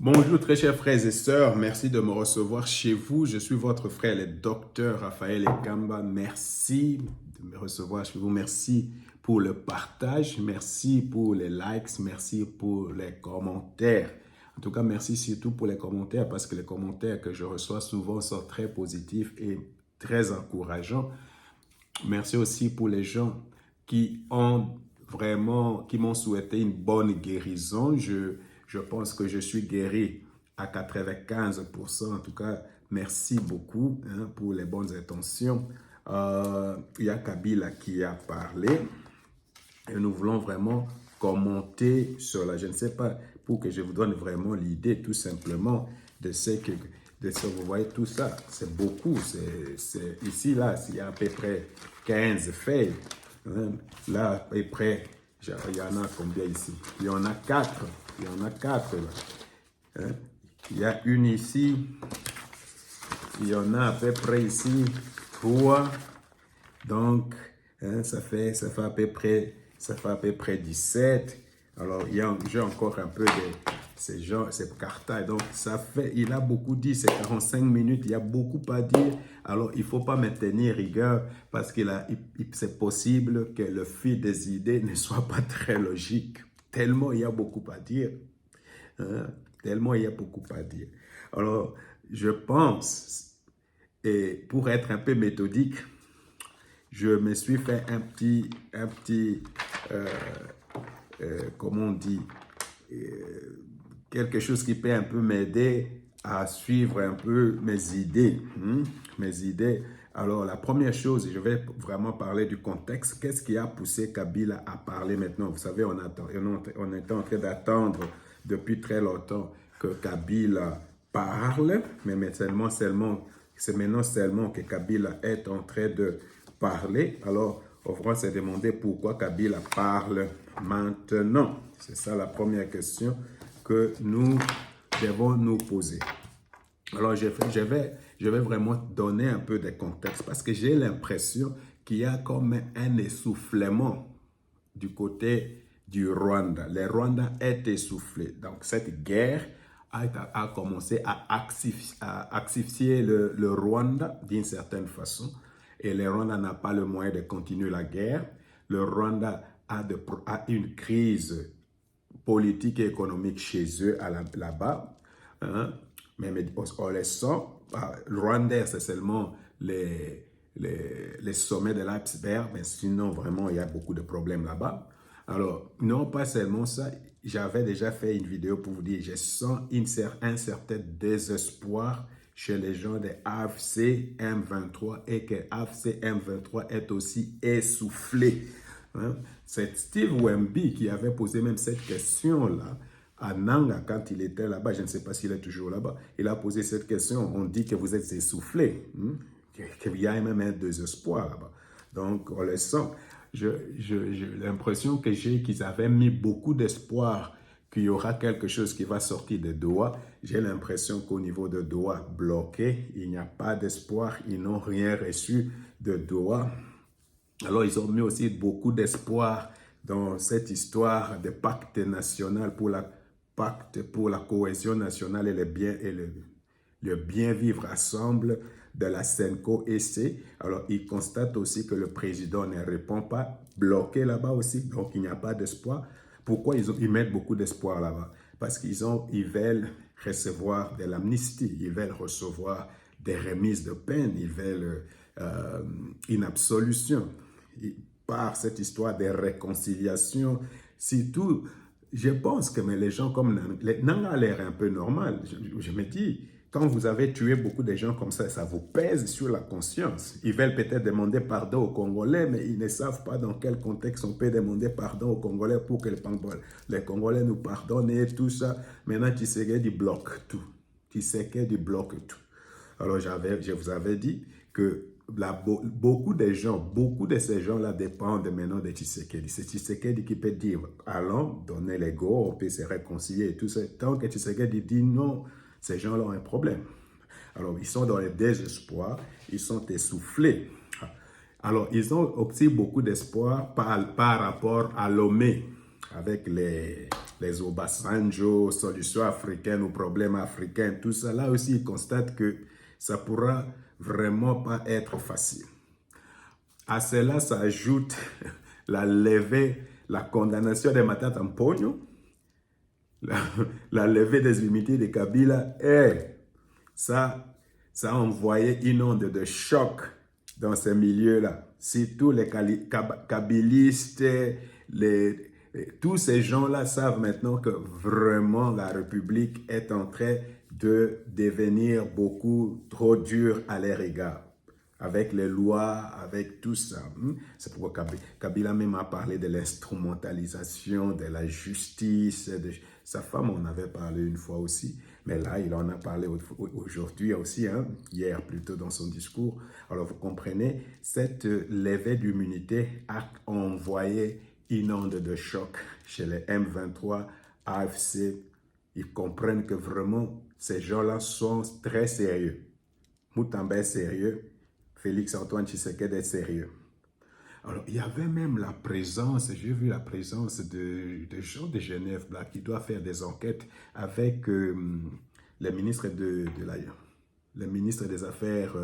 Bonjour très chers frères et sœurs, merci de me recevoir chez vous. Je suis votre frère, le docteur Raphaël Ekamba. Merci de me recevoir chez vous. Merci pour le partage, merci pour les likes, merci pour les commentaires. En tout cas, merci surtout pour les commentaires parce que les commentaires que je reçois souvent sont très positifs et très encourageants. Merci aussi pour les gens qui m'ont souhaité une bonne guérison. Je pense que je suis guéri à 95%. En tout cas, merci beaucoup pour les bonnes intentions. Il y a Kabila qui a parlé et nous voulons vraiment commenter cela. Je ne sais pas, pour que je vous donne vraiment l'idée tout simplement de ce que vous voyez tout ça. C'est beaucoup. Ici, là, il y a à peu près 15 feuilles. Là, à peu près, il y en a combien ici? Il y en a 4. Il y en a 4 là. Il y a une ici. Il y en a à peu près ici 3. Donc, ça fait à peu près 17. Alors, j'ai encore un peu de ces cartages. Donc, il a beaucoup dit, c'est 45 minutes, il y a beaucoup à dire. Alors, il ne faut pas me tenir rigueur parce que c'est possible que le fil des idées ne soit pas très logique. Tellement il y a beaucoup à dire. Tellement il y a beaucoup à dire. Alors, je pense, et pour être un peu méthodique, je me suis fait un petit comment on dit, quelque chose qui peut un peu m'aider à suivre un peu mes idées. Alors, la première chose, je vais vraiment parler du contexte. Qu'est-ce qui a poussé Kabila à parler maintenant? Vous savez, on était en train d'attendre depuis très longtemps que Kabila parle, mais c'est maintenant seulement que Kabila est en train de parler. Alors, on va se demander pourquoi Kabila parle maintenant. C'est ça la première question que nous devons nous poser. Alors, je vais vraiment donner un peu de contexte parce que j'ai l'impression qu'il y a comme un essoufflement du côté du Rwanda. Le Rwanda est essoufflé. Donc, cette guerre a commencé à asphyxier le Rwanda d'une certaine façon. Et le Rwanda n'a pas le moyen de continuer la guerre. Le Rwanda a une crise politique et économique chez eux là-bas. Mais on les sent. Le Rwanda, c'est seulement les sommets de l'iceberg, mais sinon, vraiment, il y a beaucoup de problèmes là-bas. Alors, non pas seulement ça, j'avais déjà fait une vidéo pour vous dire, je sens un certain désespoir chez les gens de AFC M23 et que AFC M23 est aussi essoufflé. C'est Steve Wemby qui avait posé même cette question-là à Nanga quand il était là-bas. Je ne sais pas s'il est toujours là-bas. Il a posé cette question. On dit que vous êtes essoufflé, qu'il y a même un désespoir là-bas. Donc, on le sent. L'impression que j'ai qu'ils avaient mis beaucoup d'espoir qu'il y aura quelque chose qui va sortir de Doha. J'ai l'impression qu'au niveau de Doha, bloqué, il n'y a pas d'espoir. Ils n'ont rien reçu de Doha. Alors, ils ont mis aussi beaucoup d'espoir dans cette histoire de pacte national pacte pour la cohésion nationale et le bien vivre ensemble de la CENCO-EC. Alors, ils constatent aussi que le président ne répond pas, bloqué là-bas aussi, donc il n'y a pas d'espoir. Pourquoi ils mettent beaucoup d'espoir là-bas? Parce qu'ils veulent recevoir de l'amnistie, ils veulent recevoir des remises de peine, ils veulent une absolution. Par cette histoire de réconciliation, surtout, je pense que les gens comme Nanga a l'air un peu normal. Je me dis, quand vous avez tué beaucoup de gens comme ça vous pèse sur la conscience. Ils veulent peut-être demander pardon aux Congolais, mais ils ne savent pas dans quel contexte on peut demander pardon aux Congolais pour que les Congolais nous pardonnent et tout ça. Maintenant, Tshisekedi bloque tout. Tshisekedi bloque tout. Alors, je vous avais dit que beaucoup de ces gens-là dépendent maintenant de Tshisekedi. C'est Tshisekedi qui peut dire, allons, donner les go, on peut se réconcilier et tout ça. Tant que Tshisekedi dit non, ces gens-là ont un problème. Alors, ils sont dans le désespoir, ils sont essoufflés. Alors, ils ont aussi beaucoup d'espoir par rapport à Lomé, avec les Obasanjo, solutions africaines aux problèmes africains, tout ça, là aussi, il constate que ça pourra vraiment pas être facile. À cela s'ajoute la levée, la condamnation de Matata Mponyo, la levée des immunités de Kabila, et ça a envoyé une onde de choc dans ces milieux-là. Si tous les kabilistes, tous ces gens-là savent maintenant que vraiment la République est en train de devenir beaucoup trop dure à leur égard. Avec les lois, avec tout ça. C'est pourquoi Kabila même a parlé de l'instrumentalisation de la justice. Sa femme en avait parlé une fois aussi, mais là, il en a parlé aujourd'hui aussi, hier plutôt dans son discours. Alors, vous comprenez, cette levée d'immunité a envoyé une onde de choc chez les M23, AFC. Ils comprennent que vraiment, ces gens-là sont très sérieux. Mutamba est sérieux. Félix-Antoine Tshisekedi est sérieux. Alors, il y avait même la présence, j'ai vu la présence de gens de Genève là, qui doivent faire des enquêtes avec les ministres les ministres des Affaires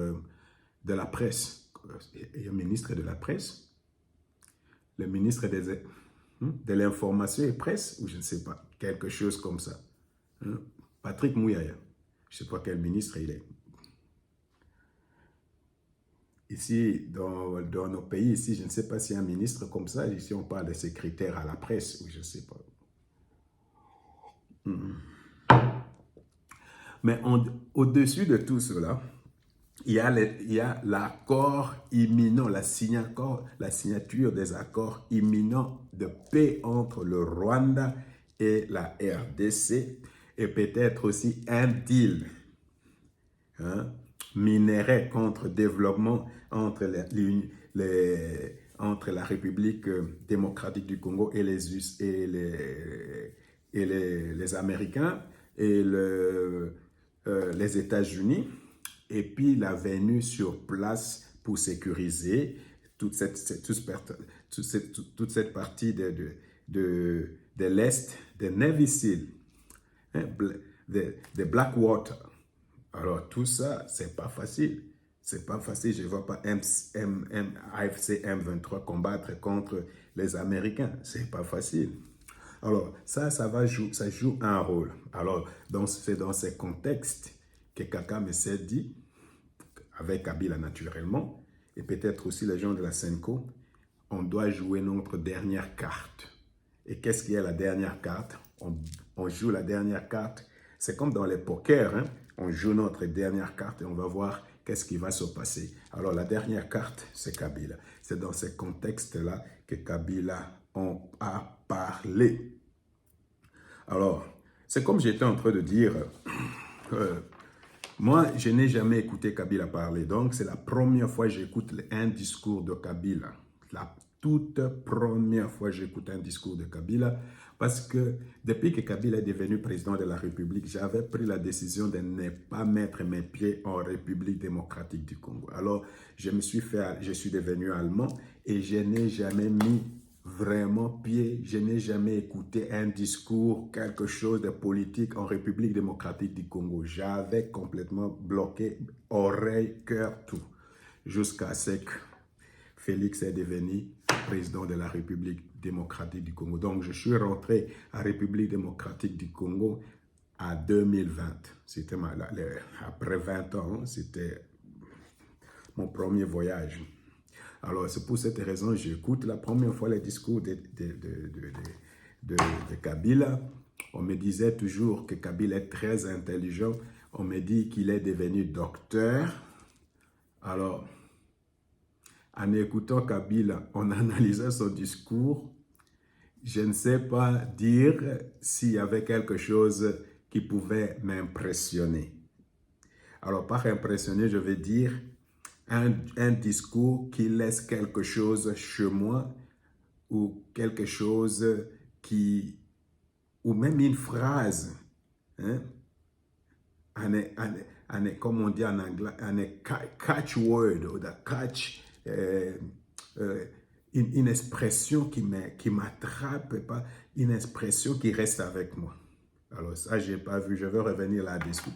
de la presse. Il y a un ministre de la presse, le ministre de l'information et presse, ou je ne sais pas, quelque chose comme ça. Patrick Mouyaya, je ne sais pas quel ministre il est. Ici, dans nos pays, ici, je ne sais pas s'il y a un ministre comme ça. Ici, on parle de secrétaire à la presse, ou je ne sais pas. Mais au-dessus de tout cela, il y a l'accord imminent, la signature des accords imminents de paix entre le Rwanda et la RDC, et peut-être aussi un deal minerai contre développement entre la République démocratique du Congo et les Américains et les États-Unis, et puis la venue sur place pour sécuriser toute cette partie de l'Est, de Navy Seal, de Blackwater. Alors, tout ça, c'est pas facile. C'est pas facile. Je ne vois pas AFC M23 combattre contre les Américains. C'est pas facile. Alors, ça joue un rôle. Alors, c'est dans ces contextes que Kagame s'est dit, avec Kabila naturellement, et peut-être aussi les gens de la Senko, on doit jouer notre dernière carte. Et qu'est-ce qui est la dernière carte? On joue la dernière carte. C'est comme dans les pokers, on joue notre dernière carte et on va voir qu'est-ce qui va se passer. Alors, la dernière carte, c'est Kabila. C'est dans ce contexte-là que Kabila a parlé. Alors, c'est comme j'étais en train de dire, moi, je n'ai jamais écouté Kabila parler. Donc, c'est la première fois que j'écoute un discours de Kabila. La toute première fois que j'écoute un discours de Kabila. Parce que depuis que Kabila est devenu président de la République, j'avais pris la décision de ne pas mettre mes pieds en République démocratique du Congo. Alors, je suis devenu allemand et je n'ai jamais mis vraiment pied, je n'ai jamais écouté un discours, quelque chose de politique en République démocratique du Congo. J'avais complètement bloqué oreille, cœur, tout. Jusqu'à ce que Félix est devenu président de la République démocratique du Congo. Donc, je suis rentré à République démocratique du Congo en 2020. C'était après 20 ans, c'était mon premier voyage. Alors, c'est pour cette raison que j'écoute la première fois les discours de Kabila. On me disait toujours que Kabila est très intelligent. On me dit qu'il est devenu docteur. Alors, en écoutant Kabila, en analysant son discours, je ne sais pas dire s'il y avait quelque chose qui pouvait m'impressionner. Alors, par impressionner, je veux dire un discours qui laisse quelque chose chez moi ou quelque chose ou même une phrase, comme on dit en anglais, un catch word ou catch une expression qui m'attrape, pas une expression qui reste avec moi. Alors ça, je n'ai pas vu, je vais revenir là-dessus.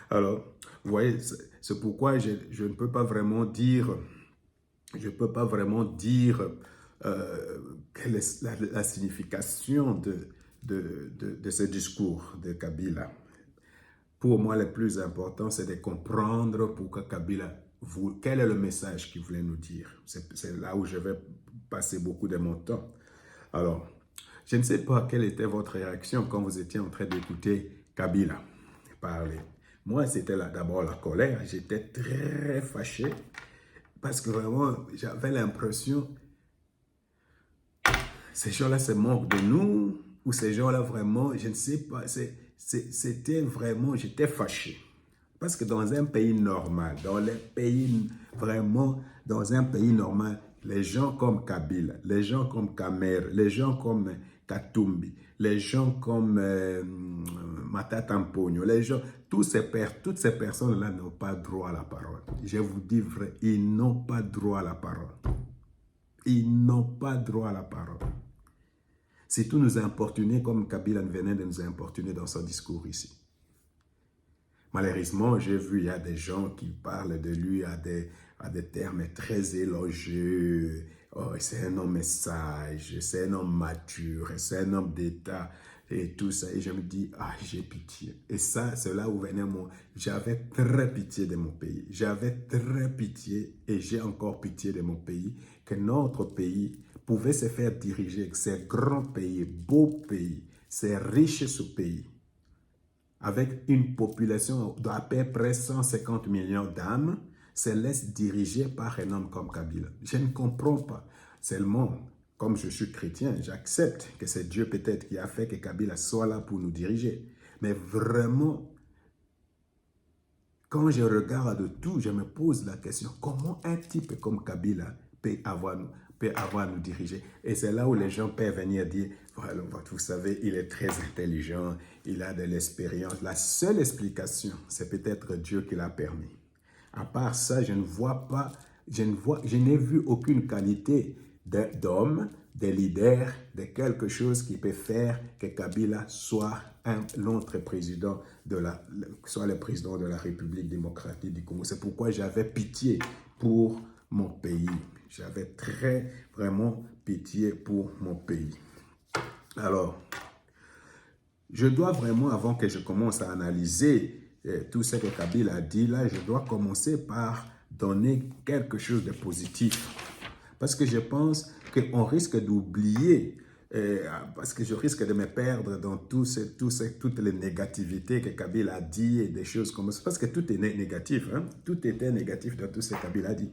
Alors, vous voyez, c'est pourquoi je ne peux pas vraiment dire, quelle est la signification de ce discours de Kabila. Pour moi, le plus important, c'est de comprendre pourquoi Kabila, quel est le message qu'il voulait nous dire. C'est là où je vais passer beaucoup de mon temps. Alors, je ne sais pas quelle était votre réaction quand vous étiez en train d'écouter Kabila parler. Moi, c'était d'abord la colère. J'étais très fâché parce que vraiment, j'avais l'impression ces gens-là se moquent de nous ou ces gens-là vraiment, je ne sais pas, c'était vraiment, j'étais fâché. Parce que dans un pays normal, dans un pays normal, les gens comme Kabila, les gens comme Kamer, les gens comme Katumbi, les gens comme Matata Mponyo, les gens, toutes ces personnes-là n'ont pas droit à la parole. Je vous dis vrai, ils n'ont pas droit à la parole. Ils n'ont pas droit à la parole. C'est tout nous importuner comme Kabila venait de nous importuner dans son discours ici. Malheureusement, j'ai vu, il y a des gens qui parlent de lui à des termes très élogieux. Oh, c'est un homme sage, c'est un homme mature, c'est un homme d'État et tout ça. Et je me dis, ah, j'ai pitié. Et ça, c'est là où venait j'avais très pitié de mon pays. J'avais très pitié et j'ai encore pitié de mon pays, que notre pays pouvait se faire diriger, que ces grands pays, beaux pays, ces riches sous-pays, avec une population d'à peu près 150 millions d'âmes, se laisse diriger par un homme comme Kabila. Je ne comprends pas. Seulement, comme je suis chrétien, j'accepte que c'est Dieu peut-être qui a fait que Kabila soit là pour nous diriger. Mais vraiment, quand je regarde tout, je me pose la question, comment un type comme Kabila peut avoir nous diriger? Et c'est là où les gens peuvent venir dire, voilà, vous savez, il est très intelligent, il a de l'expérience. La seule explication, c'est peut-être Dieu qui l'a permis. À part ça, je n'ai vu aucune qualité d'homme, de leader, de quelque chose qui peut faire que Kabila soit l'autre président soit le président de la République démocratique du Congo. C'est pourquoi j'avais pitié pour mon pays. J'avais vraiment pitié pour mon pays. Alors, je dois vraiment, avant que je commence à analyser tout ce que Kabila a dit, là, je dois commencer par donner quelque chose de positif. Parce que je pense qu'on risque d'oublier, parce que je risque de me perdre dans toutes les négativités que Kabila a dit et des choses comme ça. Parce que tout est négatif, hein? Tout était négatif dans tout ce que Kabila a dit.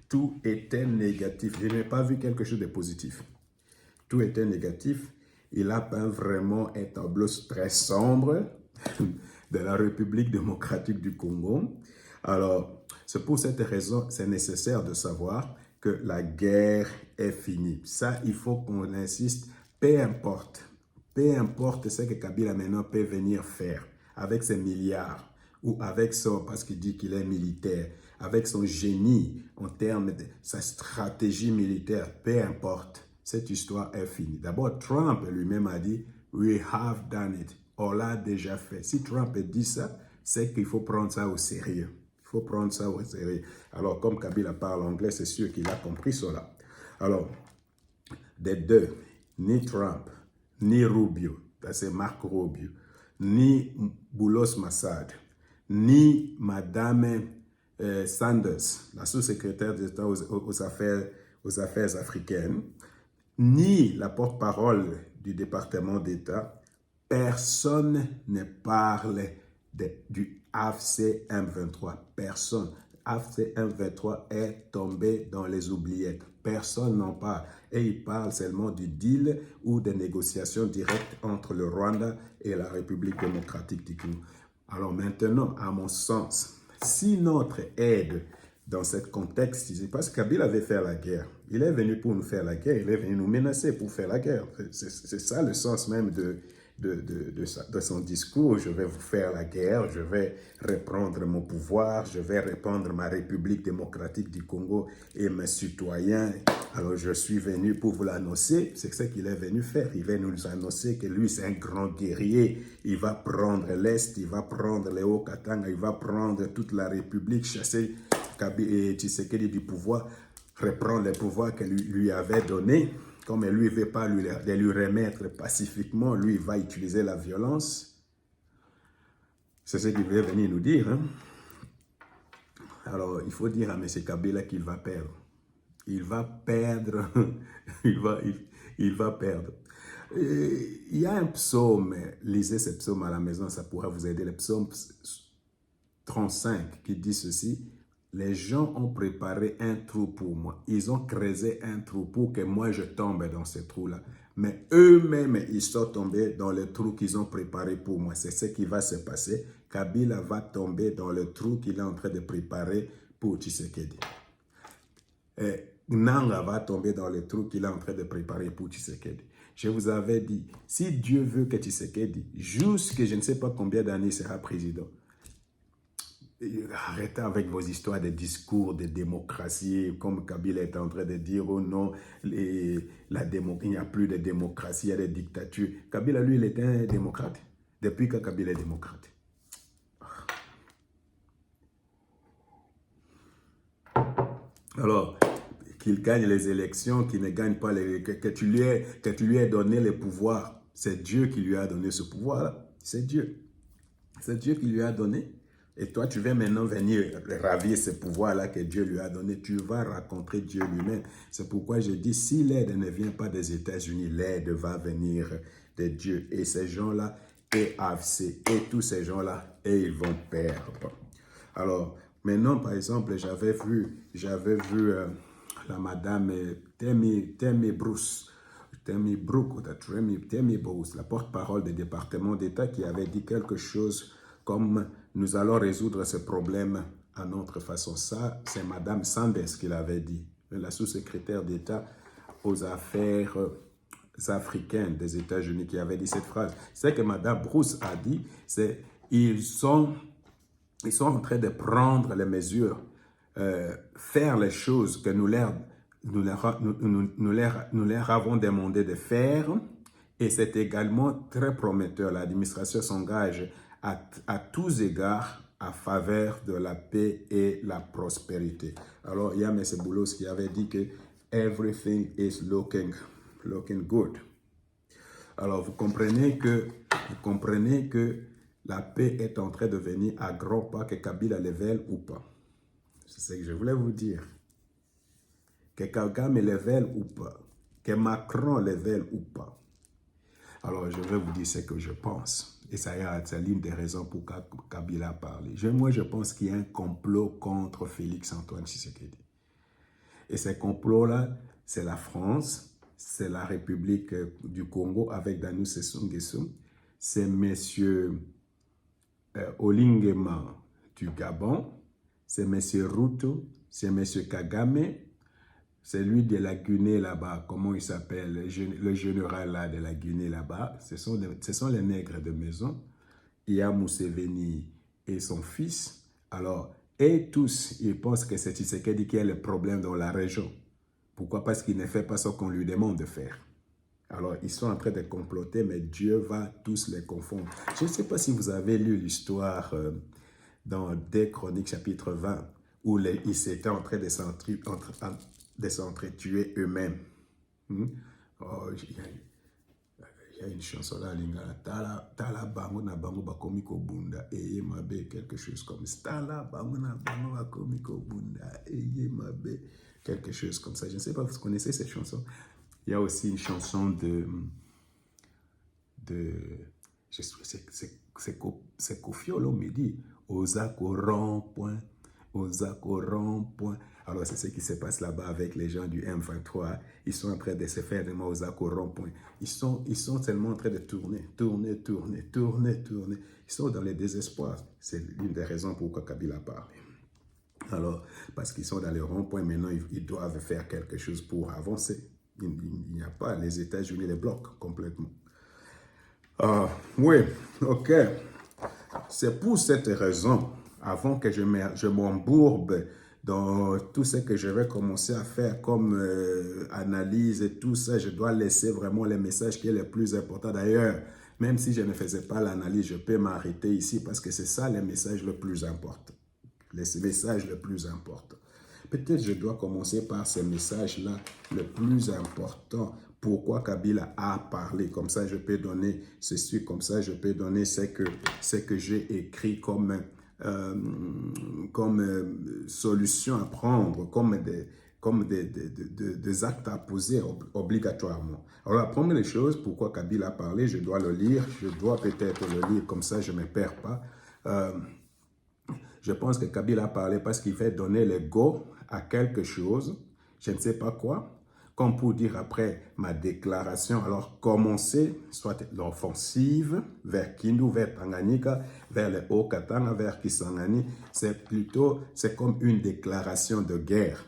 Tout était négatif. Je n'ai pas vu quelque chose de positif. Tout était négatif. Il a peint vraiment un tableau très sombre de la République démocratique du Congo. Alors, c'est pour cette raison, c'est nécessaire de savoir que la guerre est finie. Ça, il faut qu'on insiste, peu importe ce que Kabila maintenant peut venir faire avec ses milliards ou avec parce qu'il dit qu'il est militaire, avec son génie en termes de sa stratégie militaire, peu importe. Cette histoire est finie. D'abord, Trump lui-même a dit « We have done it ». On l'a déjà fait. Si Trump dit ça, c'est qu'il faut prendre ça au sérieux. Il faut prendre ça au sérieux. Alors, comme Kabila parle anglais, c'est sûr qu'il a compris cela. Alors, des deux, ni Trump, ni Rubio, c'est Marco Rubio, ni Boulos Massad, ni Madame Sanders, la sous-secrétaire d'État aux affaires africaines, ni la porte-parole du département d'État, personne ne parle du AFC M23. Personne. AFC M23 est tombé dans les oubliettes. Personne n'en parle. Et il parle seulement du deal ou des négociations directes entre le Rwanda et la République démocratique du Congo. Alors maintenant, à mon sens, si notre aide dans ce contexte, c'est parce que Kabila avait fait la guerre. Il est venu pour nous faire la guerre, il est venu nous menacer pour faire la guerre. C'est ça le sens même de son discours. Je vais vous faire la guerre, je vais reprendre mon pouvoir, je vais reprendre ma République démocratique du Congo et mes citoyens. Alors je suis venu pour vous l'annoncer, c'est ce qu'il est venu faire. Il va nous annoncer que lui c'est un grand guerrier. Il va prendre l'Est, il va prendre les Haut-Katanga, il va prendre toute la République, chasser Tshisekedi du pouvoir, reprendre les pouvoirs qu'il lui avait donnés. Comme lui ne veut pas lui remettre pacifiquement, lui va utiliser la violence. C'est ce qu'il veut venir nous dire. Hein? Alors, il faut dire à M. Kabila qu'il va perdre. Il va perdre. il va perdre. Et il y a un psaume, lisez ce psaume à la maison, ça pourra vous aider. Le psaume 35 qui dit ceci. Les gens ont préparé un trou pour moi. Ils ont creusé un trou pour que moi je tombe dans ce trou-là. Mais eux-mêmes, ils sont tombés dans le trou qu'ils ont préparé pour moi. C'est ce qui va se passer. Kabila va tomber dans le trou qu'il est en train de préparer pour Tshisekedi. Et Nanga va tomber dans le trou qu'il est en train de préparer pour Tshisekedi. Je vous avais dit, si Dieu veut que Tshisekedi, jusque je ne sais pas combien d'années sera président, arrêtez avec vos histoires de discours de démocratie, comme Kabila est en train de dire, oh non, il n'y a plus de démocratie, il y a des dictatures. Kabila, lui, il était un démocrate. Depuis que Kabila est démocrate. Alors, qu'il gagne les élections, qu'il ne gagne pas, que tu lui aies donné le pouvoir. C'est Dieu qui lui a donné ce pouvoir-là. C'est Dieu. C'est Dieu qui lui a donné. Et toi, tu vas maintenant venir ravir ce pouvoir-là que Dieu lui a donné. Tu vas rencontrer Dieu lui-même. C'est pourquoi je dis, si l'aide ne vient pas des États-Unis, l'aide va venir de Dieu. Et ces gens-là, et AFC, et tous ces gens-là, et ils vont perdre. Alors, maintenant, par exemple, j'avais vu la madame Temi Bruce, la porte-parole du département d'État qui avait dit quelque chose comme nous allons résoudre ce problème à notre façon. Ça, c'est Madame Sanders qui l'avait dit, la sous-secrétaire d'État aux affaires africaines des États-Unis qui avait dit cette phrase. Ce que Madame Bruce a dit, c'est ils sont en train de prendre les mesures, faire les choses que nous leur avons demandé de faire. Et c'est également très prometteur. L'administration s'engage à tous égards à faveur de la paix et la prospérité. Alors, il y a M. Boulos qui avait dit que everything is looking good. Alors, vous comprenez que la paix est en train de venir à grands pas, que Kabila le veuille ou pas. C'est ce que je voulais vous dire. Que Kagame le veuille ou pas. Que Macron le veuille ou pas. Alors, je vais vous dire ce que je pense. Et c'est l'une des raisons pour Kabila parle. Moi, je pense qu'il y a un complot contre Félix-Antoine Tshisekedi. Et ce complot-là, c'est la France, c'est la République du Congo avec Danou Sassou Nguesso, c'est M. Olingema du Gabon, c'est M. Ruto, c'est M. Kagame, c'est lui de la Guinée là-bas, comment il s'appelle, le général là de la Guinée là-bas, ce sont les nègres de maison. Il y a Museveni et son fils. Alors, et tous, ils pensent que c'est Tshisekedi qui a le problème dans la région. Pourquoi? Parce qu'il ne fait pas ce qu'on lui demande de faire. Alors, ils sont en train de comploter, mais Dieu va tous les confondre. Je ne sais pas si vous avez lu l'histoire dans Des Chroniques chapitre 20, où ils étaient en train de s'entretuer eux-mêmes. Oh, il y a une chanson là, Tala bango na bango bakomi kobunda eye mabe, quelque chose comme ça. Tala bango na bango bakomi kobunda eye mabe, quelque chose comme ça. Je ne sais pas, vous connaissez cette chanson? Il y a aussi une chanson c'est Koffi Olomide, Ozako rond-point, Ozako rond-point. Alors, c'est ce qui se passe là-bas avec les gens du M23. Ils sont en train de se faire des mots Ozako rond-point. Ils sont tellement en train de tourner. Ils sont dans le désespoir. C'est l'une des raisons pourquoi Kabila parle. Alors, parce qu'ils sont dans les ronds-points, maintenant, ils doivent faire quelque chose pour avancer. Il n'y a pas, les États-Unis les bloquent complètement. Oui, ok. C'est pour cette raison, avant que je m'embourbe dans tout ce que je vais commencer à faire comme analyse et tout ça, je dois laisser vraiment les messages qui est le plus important. D'ailleurs, même si je ne faisais pas l'analyse, je peux m'arrêter ici parce que c'est ça les messages le plus important. Les messages les plus importants. Peut-être je dois commencer par ces messages-là, le plus important. Pourquoi Kabila a parlé? Comme ça, je peux donner ceci, comme ça, je peux donner ce que j'ai écrit euh, solution à prendre, des actes à poser obligatoirement. Alors, la première chose, pourquoi Kabila a parlé, je dois le lire, je dois peut-être le lire, comme ça, je ne me perds pas. Je pense que Kabila a parlé parce qu'il veut donner le go à quelque chose, je ne sais pas quoi, comme pour dire après ma déclaration, alors commencer, soit l'offensive vers Kindu, vers Tanganyika, vers le Haut-Katanga, vers Kisangani, c'est comme une déclaration de guerre.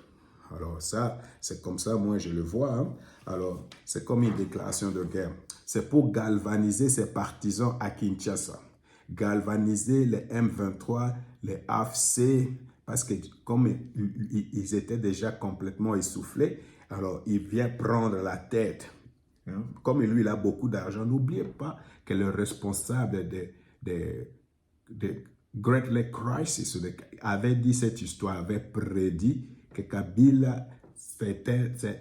Alors ça, c'est comme ça, moi je le vois. Hein. Alors, c'est comme une déclaration de guerre. C'est pour galvaniser ses partisans à Kinshasa, galvaniser les M23, les AFC, parce que comme ils étaient déjà complètement essoufflés, alors il vient prendre la tête. Hein? Comme lui, il a beaucoup d'argent, n'oubliez pas que le responsable de Great Lake Crisis avait dit cette histoire, avait prédit que Kabila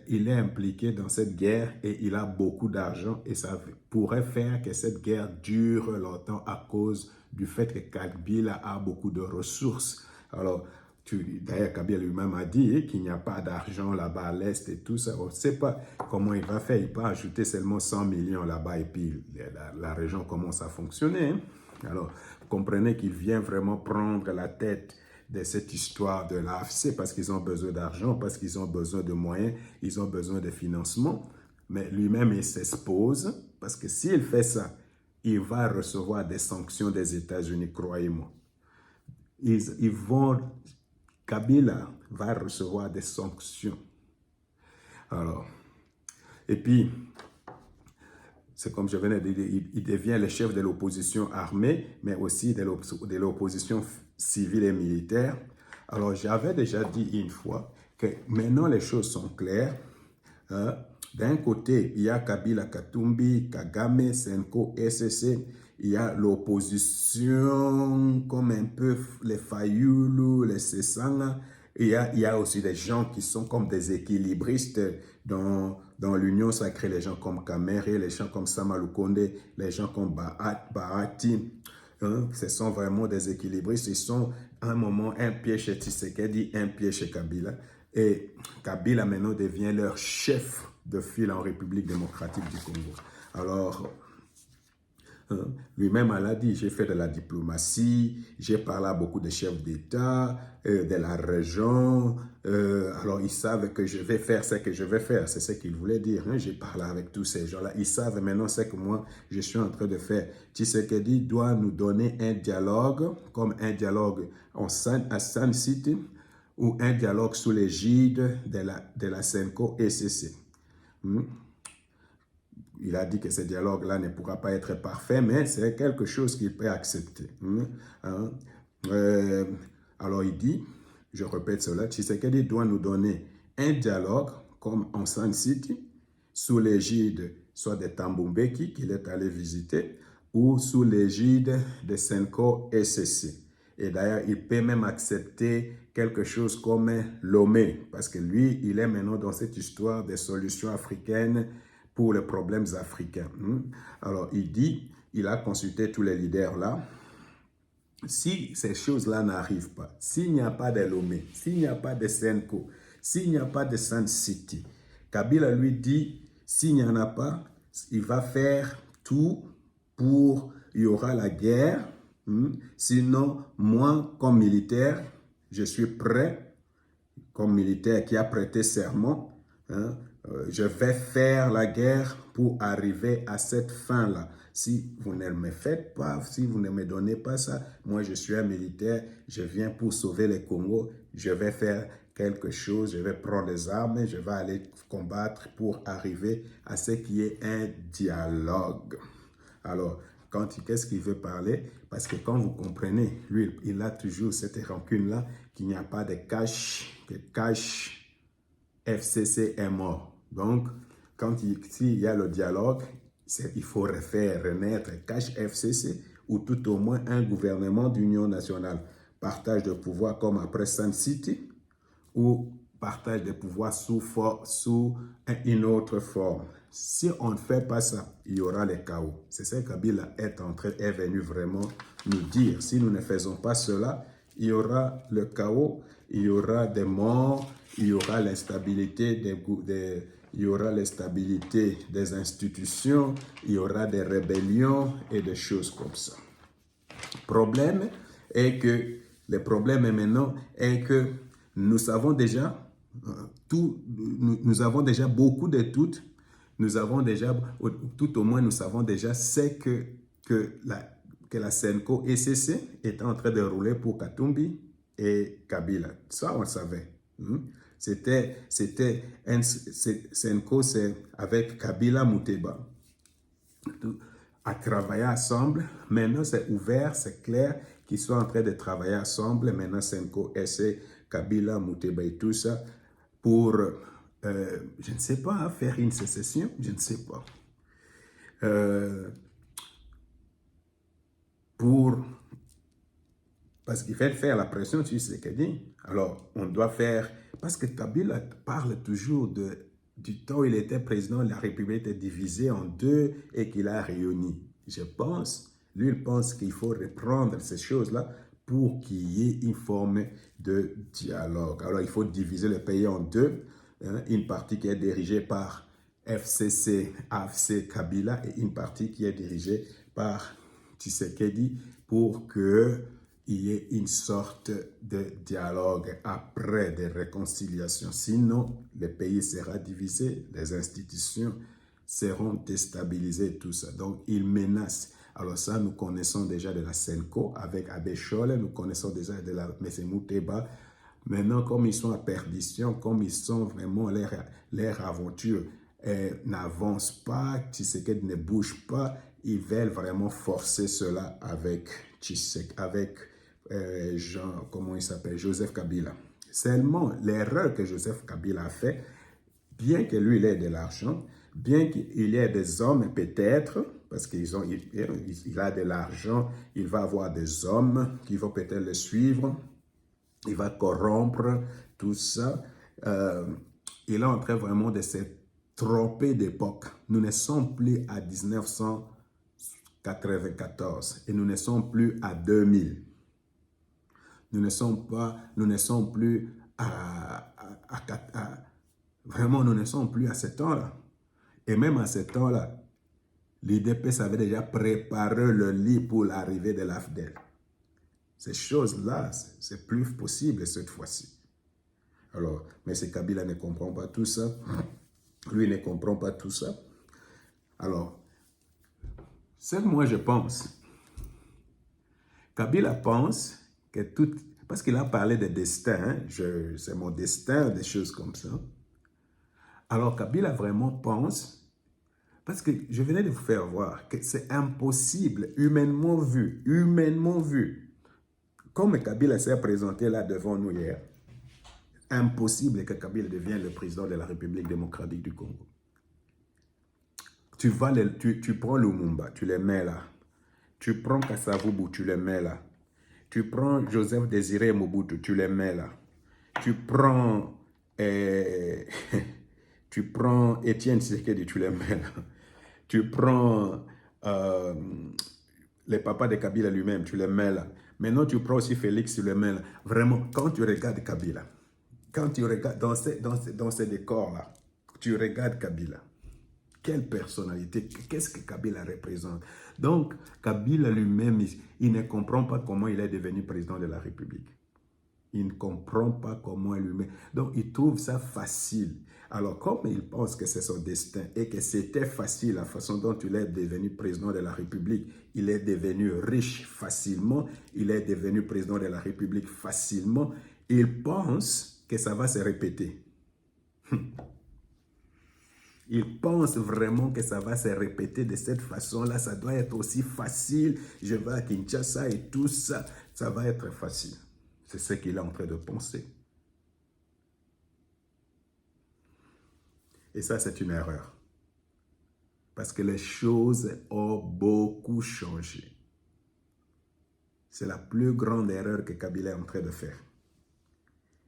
il est impliqué dans cette guerre et il a beaucoup d'argent et ça pourrait faire que cette guerre dure longtemps à cause du fait que Kabila a beaucoup de ressources. Alors, d'ailleurs, Kabila lui-même a dit qu'il n'y a pas d'argent là-bas à l'Est et tout ça. On ne sait pas comment il va faire. Il peut ajouter seulement 100 millions là-bas et puis la région commence à fonctionner. Hein? Alors, vous comprenez qu'il vient vraiment prendre la tête de cette histoire de l'AFC parce qu'ils ont besoin d'argent, parce qu'ils ont besoin de moyens, ils ont besoin de financement. Mais lui-même, il s'expose parce que s'il fait ça, il va recevoir des sanctions des États-Unis, croyez-moi. Kabila va recevoir des sanctions. Alors, et puis, c'est comme je venais de dire, il devient le chef de l'opposition armée, mais aussi de l'opposition civile et militaire. Alors, j'avais déjà dit une fois que maintenant les choses sont claires. Hein? D'un côté, il y a Kabila Katumbi, Kagame, Senko, SSC. Il y a l'opposition, comme un peu les Fayulu, les Sessanga. Il y a aussi des gens qui sont comme des équilibristes dans l'Union sacrée, les gens comme Kamere, les gens comme Samalukonde, les gens comme Bahati. Hein, ce sont vraiment des équilibristes. Ils sont à un moment un pied chez Tshisekedi, un pied chez Kabila. Et Kabila maintenant devient leur chef de file en République démocratique du Congo. Alors, lui-même, elle a dit, j'ai fait de la diplomatie, j'ai parlé à beaucoup de chefs d'État, de la région. Alors, ils savent que je vais faire ce que je vais faire. C'est ce qu'il voulait dire. Hein? J'ai parlé avec tous ces gens-là. Ils savent maintenant ce que moi, je suis en train de faire. Tshisekedi doit nous donner un dialogue, comme un dialogue à Sun City, ou un dialogue sous l'égide de la Senko SCC. Il a dit que ce dialogue-là ne pourra pas être parfait, mais c'est quelque chose qu'il peut accepter. Alors il dit, je répète cela, Tshisekedi doit nous donner un dialogue comme en Sun City, sous l'égide soit de Tambumbeki qu'il est allé visiter, ou sous l'égide de Senko SCC. Et d'ailleurs, il peut même accepter quelque chose comme Lomé, parce que lui, il est maintenant dans cette histoire des solutions africaines pour les problèmes africains. Alors, il dit, il a consulté tous les leaders là. Si ces choses-là n'arrivent pas, s'il n'y a pas de Lomé, s'il n'y a pas de Senko, s'il n'y a pas de Sun City, Kabila lui dit, s'il n'y en a pas, il va faire tout pour, il y aura la guerre. Sinon, moi, comme militaire, je suis prêt, comme militaire qui a prêté serment, je vais faire la guerre pour arriver à cette fin-là. Si vous ne me faites pas, si vous ne me donnez pas ça, moi je suis un militaire, je viens pour sauver le Congo, je vais faire quelque chose, je vais prendre les armes, je vais aller combattre pour arriver à ce qui est un dialogue. Alors, qu'est-ce qu'il veut parler? Parce que quand vous comprenez, lui, il a toujours cette rancune-là, qu'il n'y a pas de cash, que cash FCC est mort. Donc, s'il y a le dialogue, il faut refaire renaître cash FCC ou tout au moins un gouvernement d'union nationale. Partage de pouvoir comme après Sun City ou partage de pouvoir sous une autre forme. Si on ne fait pas ça, il y aura le chaos. C'est ce que Kabila est venu vraiment nous dire. Si nous ne faisons pas cela, il y aura le chaos, il y aura des morts, il y aura l'instabilité des institutions, il y aura des rébellions et des choses comme ça. Le problème maintenant est que nous avons déjà nous avons déjà beaucoup de tout. Nous avons déjà, tout au moins, nous savons déjà c'est que la Senko ECC est en train de rouler pour Katumbi et Kabila. Ça, on le savait. Senko, c'est avec Kabila Muteba à travailler ensemble. Maintenant, c'est ouvert, c'est clair qu'ils sont en train de travailler ensemble. Maintenant, Senko, ECC, Kabila, Muteba et tout ça pour, je ne sais pas, faire une sécession, je ne sais pas. Parce qu'il fait faire la pression sur Tshisekedi. Alors, on doit faire, parce que Kabila parle toujours du temps où il était président, la République était divisée en deux et qu'il a réuni. Je pense, lui, il pense qu'il faut reprendre ces choses-là pour qu'il y ait une forme de dialogue. Alors, il faut diviser le pays en deux, une partie qui est dirigée par FCC, AFC, Kabila, et une partie qui est dirigée par Tshisekedi pour qu'il y ait une sorte de dialogue après des réconciliations. Sinon, le pays sera divisé, les institutions seront déstabilisées, tout ça. Donc, il menace. Alors ça, nous connaissons déjà de la Senko avec Abbé Chole, nous connaissons déjà de la M. Muteba. Maintenant, comme ils sont à perdition, comme ils sont vraiment, leur aventure n'avance pas, Tshisekedi ne bouge pas, ils veulent vraiment forcer cela avec comment il s'appelle, Joseph Kabila. Seulement, l'erreur que Joseph Kabila a fait, bien que lui, il ait de l'argent, bien qu'il ait des hommes peut-être, parce qu'il a de l'argent, il va avoir des hommes qui vont peut-être le suivre, il va corrompre tout ça. Il est en train vraiment de se tromper d'époque. Nous ne sommes plus à 1994 et nous ne sommes plus à 2000. Nous ne sommes plus vraiment, nous ne sommes plus à ce temps-là. Et même à ce temps-là, l'UDPS avait déjà préparé le lit pour l'arrivée de l'AFDEL. Ces choses-là, c'est plus possible cette fois-ci. Alors, M. Kabila ne comprend pas tout ça. Lui ne comprend pas tout ça. Alors, c'est moi je pense. Kabila pense que tout... Parce qu'il a parlé de destin, c'est mon destin, des choses comme ça. Alors, Kabila vraiment pense, parce que je venais de vous faire voir que c'est impossible, humainement vu, comme Kabila s'est présenté là devant nous hier, impossible que Kabila devienne le président de la République démocratique du Congo. Tu prends Lumumba, tu le mets là. Tu prends Kasavubu, tu le mets là. Tu prends Joseph Désiré Mobutu, tu le mets là. Tu prends Étienne Tshisekedi, tu le mets là. Tu prends le papa de Kabila lui-même, tu le mets là. Maintenant, tu prends aussi Félix, tu le mets là. Vraiment, quand tu regardes Kabila, quand tu regardes dans ces décors-là, tu regardes Kabila. Quelle personnalité, qu'est-ce que Kabila représente? Donc, Kabila lui-même, il ne comprend pas comment il est devenu président de la République. Il ne comprend pas comment lui-même. Donc, il trouve ça facile. Alors, comme il pense que c'est son destin et que c'était facile la façon dont il est devenu président de la République, il est devenu riche facilement, il est devenu président de la République facilement, il pense que ça va se répéter. Ils pensent vraiment que ça va se répéter de cette façon-là. Ça doit être aussi facile. Je vais à Kinshasa et tout ça, ça va être facile. C'est ce qu'il est en train de penser. Et ça, c'est une erreur. Parce que les choses ont beaucoup changé. C'est la plus grande erreur que Kabila est en train de faire.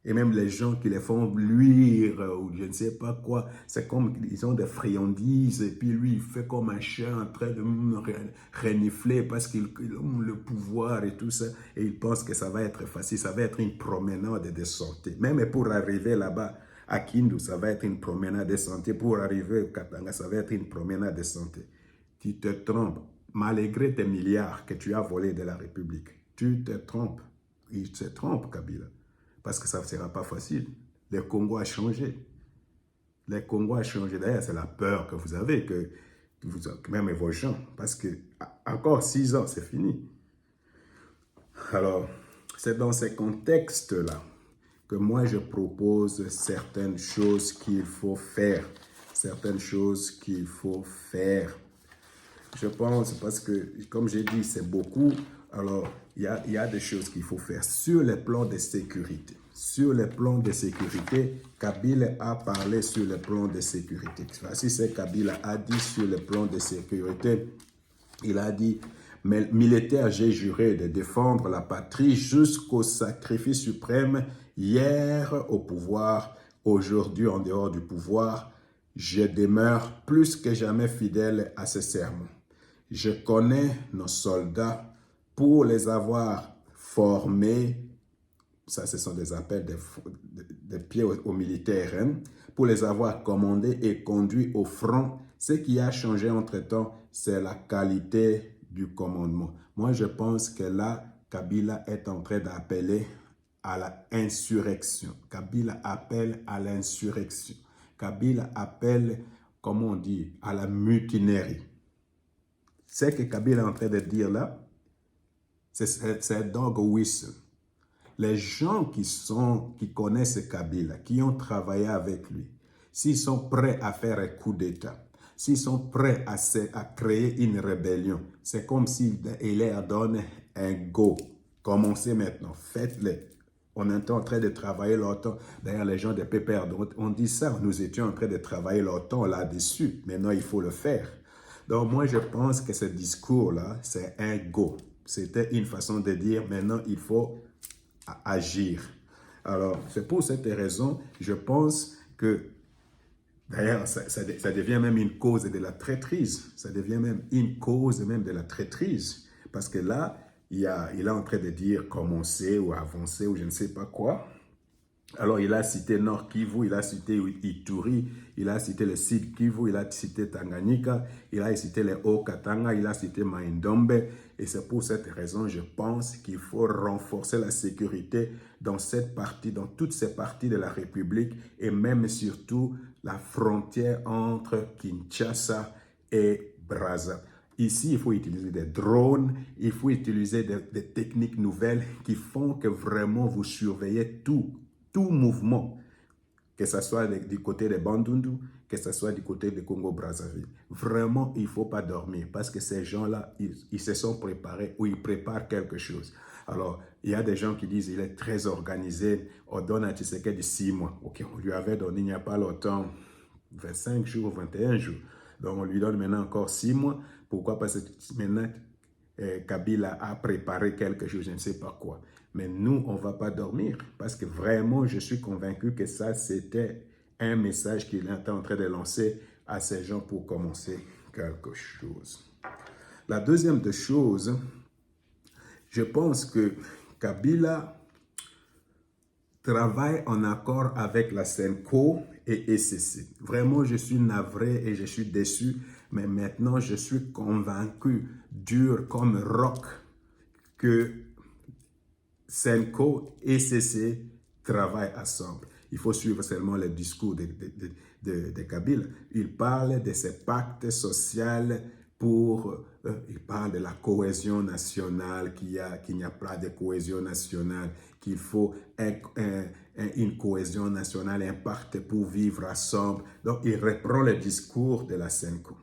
Et même les gens qui les font luire ou je ne sais pas quoi, c'est comme ils ont des friandises et puis lui il fait comme un chien en train de renifler parce qu'il a le pouvoir et tout ça et il pense que ça va être facile, ça va être une promenade de santé. Même pour arriver là-bas à Kindu, ça va être une promenade de santé. Pour arriver au Katanga, ça va être une promenade de santé. Tu te trompes, malgré tes milliards que tu as volés de la République. Tu te trompes. Il se trompe, Kabila. Parce que ça ne sera pas facile. Le Congo a changé. Le Congo a changé. D'ailleurs, c'est la peur que vous avez, que même vos gens. Parce que encore 6 ans, c'est fini. Alors, c'est dans ces contextes-là que moi, je propose certaines choses qu'il faut faire. Certaines choses qu'il faut faire. Je pense, parce que, comme j'ai dit, c'est beaucoup. Alors, il y a des choses qu'il faut faire sur le plan de sécurité. Sur le plan de sécurité, Kabila a parlé sur le plan de sécurité. Voici ce que Kabila a dit sur le plan de sécurité. Il a dit, mais militaire, j'ai juré de défendre la patrie jusqu'au sacrifice suprême. Hier au pouvoir, aujourd'hui en dehors du pouvoir, je demeure plus que jamais fidèle à ce serment. Je connais nos soldats pour les avoir formés, ça ce sont des appels de pied aux militaires, hein, pour les avoir commandés et conduits au front. Ce qui a changé entre-temps, c'est la qualité du commandement. Moi, je pense que là, Kabila est en train d'appeler à l'insurrection. Kabila appelle à l'insurrection. Kabila appelle, comment on dit, à la mutinerie. Ce que Kabila est en train de dire là, c'est dog whistle. Les gens qui connaissent Kabila, qui ont travaillé avec lui, s'ils sont prêts à faire un coup d'État, s'ils sont prêts à créer une rébellion, c'est comme s'il leur donne un go. Commencez maintenant, faites-le. On est en train de travailler longtemps. D'ailleurs, les gens de PPR, on dit ça, nous étions en train de travailler longtemps là-dessus. Maintenant, il faut le faire. Donc, moi, je pense que ce discours-là, c'est un go. C'était une façon de dire, maintenant, il faut agir. Alors, c'est pour cette raison, je pense que, d'ailleurs, ça devient même une cause de la traîtrise. Ça devient même une cause même de la traîtrise. Parce que là, il est en train de dire commencer ou avancer ou je ne sais pas quoi. Alors, il a cité Nord Kivu, il a cité Ituri, il a cité le Sud Kivu, il a cité Tanganyika, il a cité les Haut-Katanga, il a cité Maïndombe. Et c'est pour cette raison, je pense qu'il faut renforcer la sécurité dans cette partie, dans toutes ces parties de la République et même surtout la frontière entre Kinshasa et Brazza. Ici, il faut utiliser des drones, il faut utiliser des techniques nouvelles qui font que vraiment vous surveillez tout mouvement, que ce soit du côté de Bandundu, que ce soit du côté de Congo-Brazzaville. Vraiment, il ne faut pas dormir parce que ces gens-là, ils se sont préparés ou ils préparent quelque chose. Alors, il y a des gens qui disent qu'il est très organisé. On donne à Tshisekedi 6 mois. Ok, on lui avait donné il n'y a pas longtemps 25 jours, 21 jours. Donc, on lui donne maintenant encore 6 mois. Pourquoi? Parce que maintenant, Kabila a préparé quelque chose, je ne sais pas quoi. Mais nous, on ne va pas dormir parce que vraiment, je suis convaincu que ça, c'était un message qu'il était en train de lancer à ces gens pour commencer quelque chose. La deuxième des choses, je pense que Kabila travaille en accord avec la SENCO et ECC. Vraiment, je suis navré et je suis déçu, mais maintenant, je suis convaincu, dur comme roc, que SENCO et ECC travaillent ensemble. Il faut suivre seulement le discours de Kabila. Il parle de ce pacte social il parle de la cohésion nationale, qu'il n'y a pas de cohésion nationale, qu'il faut une cohésion nationale impacte pour vivre ensemble. Donc, il reprend le discours de la Senko.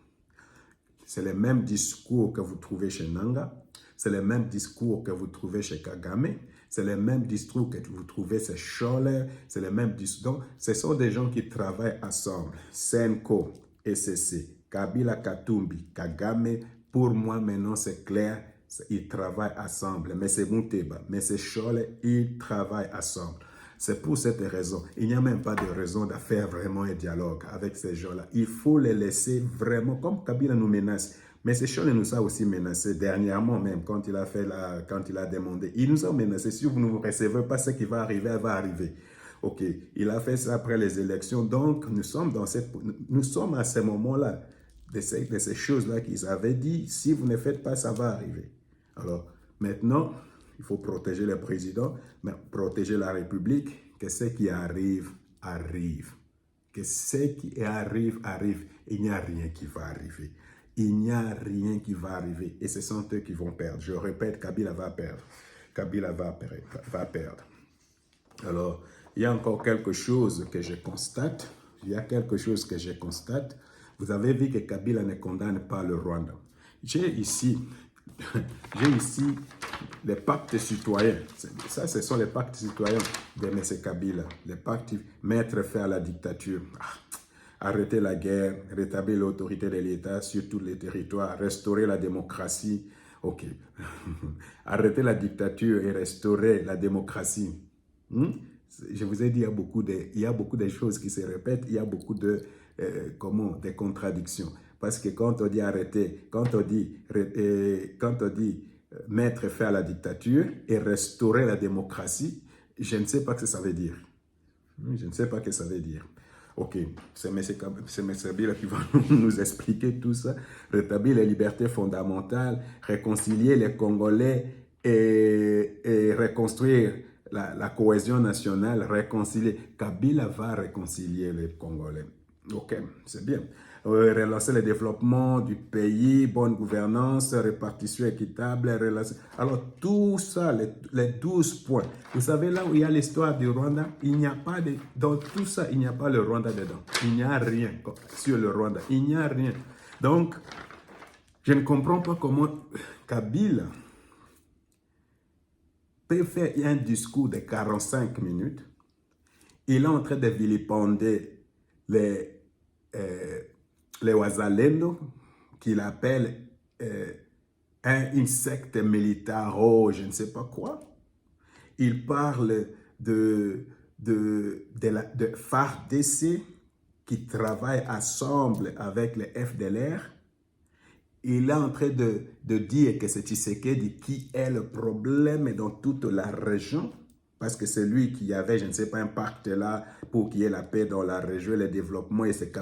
C'est le même discours que vous trouvez chez Nanga, c'est le même discours que vous trouvez chez Kagame, c'est le même discours que vous trouvez chez Scholler, c'est le même discours. Donc, ce sont des gens qui travaillent ensemble. Senko, SCC, Kabila Katumbi, Kagame, pour moi maintenant c'est clair, ils travaillent ensemble. Mais c'est Mouteba, mais c'est Scholler, ils travaillent ensemble. C'est pour cette raison. Il n'y a même pas de raison de faire vraiment un dialogue avec ces gens-là. Il faut les laisser vraiment, comme Kabila nous menace. Mais ces Scholler nous a aussi menacé dernièrement même, quand il a demandé. Il nous a menacé, si vous ne recevez pas ce qui va arriver, va arriver. Ok, il a fait ça après les élections. Donc, nous sommes à ce moment-là, de ces choses-là qu'ils avaient dit. Si vous ne faites pas, ça va arriver. Alors, maintenant, il faut protéger le président, mais protéger la République, que ce qui arrive, arrive. Que ce qui arrive, arrive. Il n'y a rien qui va arriver. Il n'y a rien qui va arriver. Et ce sont eux qui vont perdre. Je répète, Kabila va perdre. Kabila va perdre. Alors, il y a encore quelque chose que je constate. Vous avez vu que Kabila ne condamne pas le Rwanda. J'ai ici les pactes citoyens. Ça, ce sont les pactes citoyens de M. Kabila. Les pactes mettre fin à la dictature. Arrêter la guerre, rétablir l'autorité de l'État sur tous les territoires, restaurer la démocratie. Ok. Arrêter la dictature et restaurer la démocratie. Je vous ai dit, il y a beaucoup de choses qui se répètent, il y a beaucoup de contradictions. Parce que quand on dit arrêter, quand on dit mettre fin à la dictature et restaurer la démocratie, je ne sais pas ce que ça veut dire. Je ne sais pas ce que ça veut dire. Ok, c'est M. Kabila qui va nous expliquer tout ça. Rétablir les libertés fondamentales, réconcilier les Congolais et reconstruire la cohésion nationale, réconcilier. Kabila va réconcilier les Congolais. Ok, c'est bien. Relancer le développement du pays, bonne gouvernance, répartition équitable, relation. Alors, tout ça, les 12 points. Vous savez, là où il y a l'histoire du Rwanda, il n'y a pas dans tout ça, il n'y a pas le Rwanda dedans. Il n'y a rien sur le Rwanda. Il n'y a rien. Donc, je ne comprends pas comment Kabila peut faire un discours de 45 minutes. Il est en train de vilipender les Wazalendo, qu'il appelle une secte militaire, je ne sais pas quoi. Il parle de FARDC qui travaille ensemble avec les FDLR. Il est en train de dire que c'est Tshisekedi qui est le problème dans toute la région. Parce que c'est lui qui avait, je ne sais pas, un pacte là pour qu'il y ait la paix dans la région, le développement, et c'est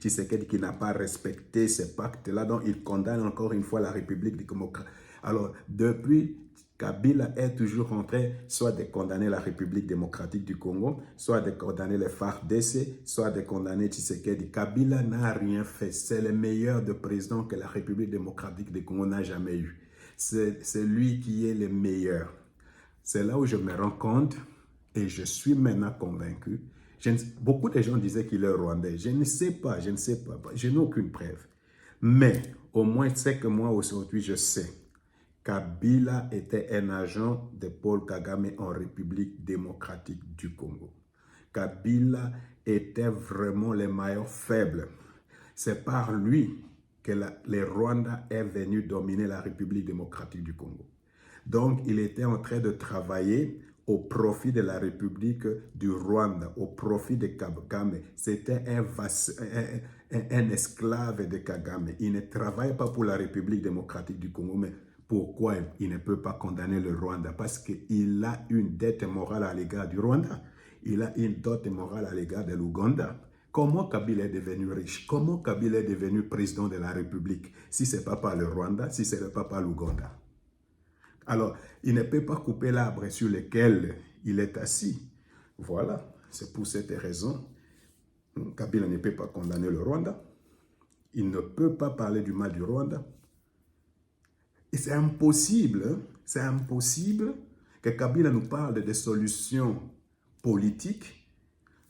Tshisekedi qui n'a pas respecté ce pacte-là. Donc, il condamne encore une fois la République démocratique. Alors, depuis, Kabila est toujours en train soit de condamner la République démocratique du Congo, soit de condamner les FARDC, soit de condamner Tshisekedi. Kabila n'a rien fait. C'est le meilleur de président que la République démocratique du Congo n'a jamais eu. C'est lui qui est le meilleur. C'est là où je me rends compte et je suis maintenant convaincu. Beaucoup de gens disaient qu'il est rwandais. Je ne sais pas. Je n'ai aucune preuve. Mais au moins, c'est que moi aujourd'hui, je sais. Kabila était un agent de Paul Kagame en République démocratique du Congo. Kabila était vraiment le maillon faible. C'est par lui que le Rwanda est venu dominer la République démocratique du Congo. Donc, il était en train de travailler au profit de la République du Rwanda, au profit de Kagame. C'était un esclave de Kagame. Il ne travaille pas pour la République démocratique du Congo, mais pourquoi il ne peut pas condamner le Rwanda? Parce qu'il a une dette morale à l'égard du Rwanda. Il a une dette morale à l'égard de l'Ouganda. Comment Kabila est devenu riche? Comment Kabila est devenu président de la République si ce n'est pas par le Rwanda, si ce n'est pas par l'Ouganda? Alors, il ne peut pas couper l'arbre sur lequel il est assis. Voilà, c'est pour cette raison. Kabila ne peut pas condamner le Rwanda. Il ne peut pas parler du mal du Rwanda. Et c'est impossible, hein, c'est impossible que Kabila nous parle de des solutions politiques.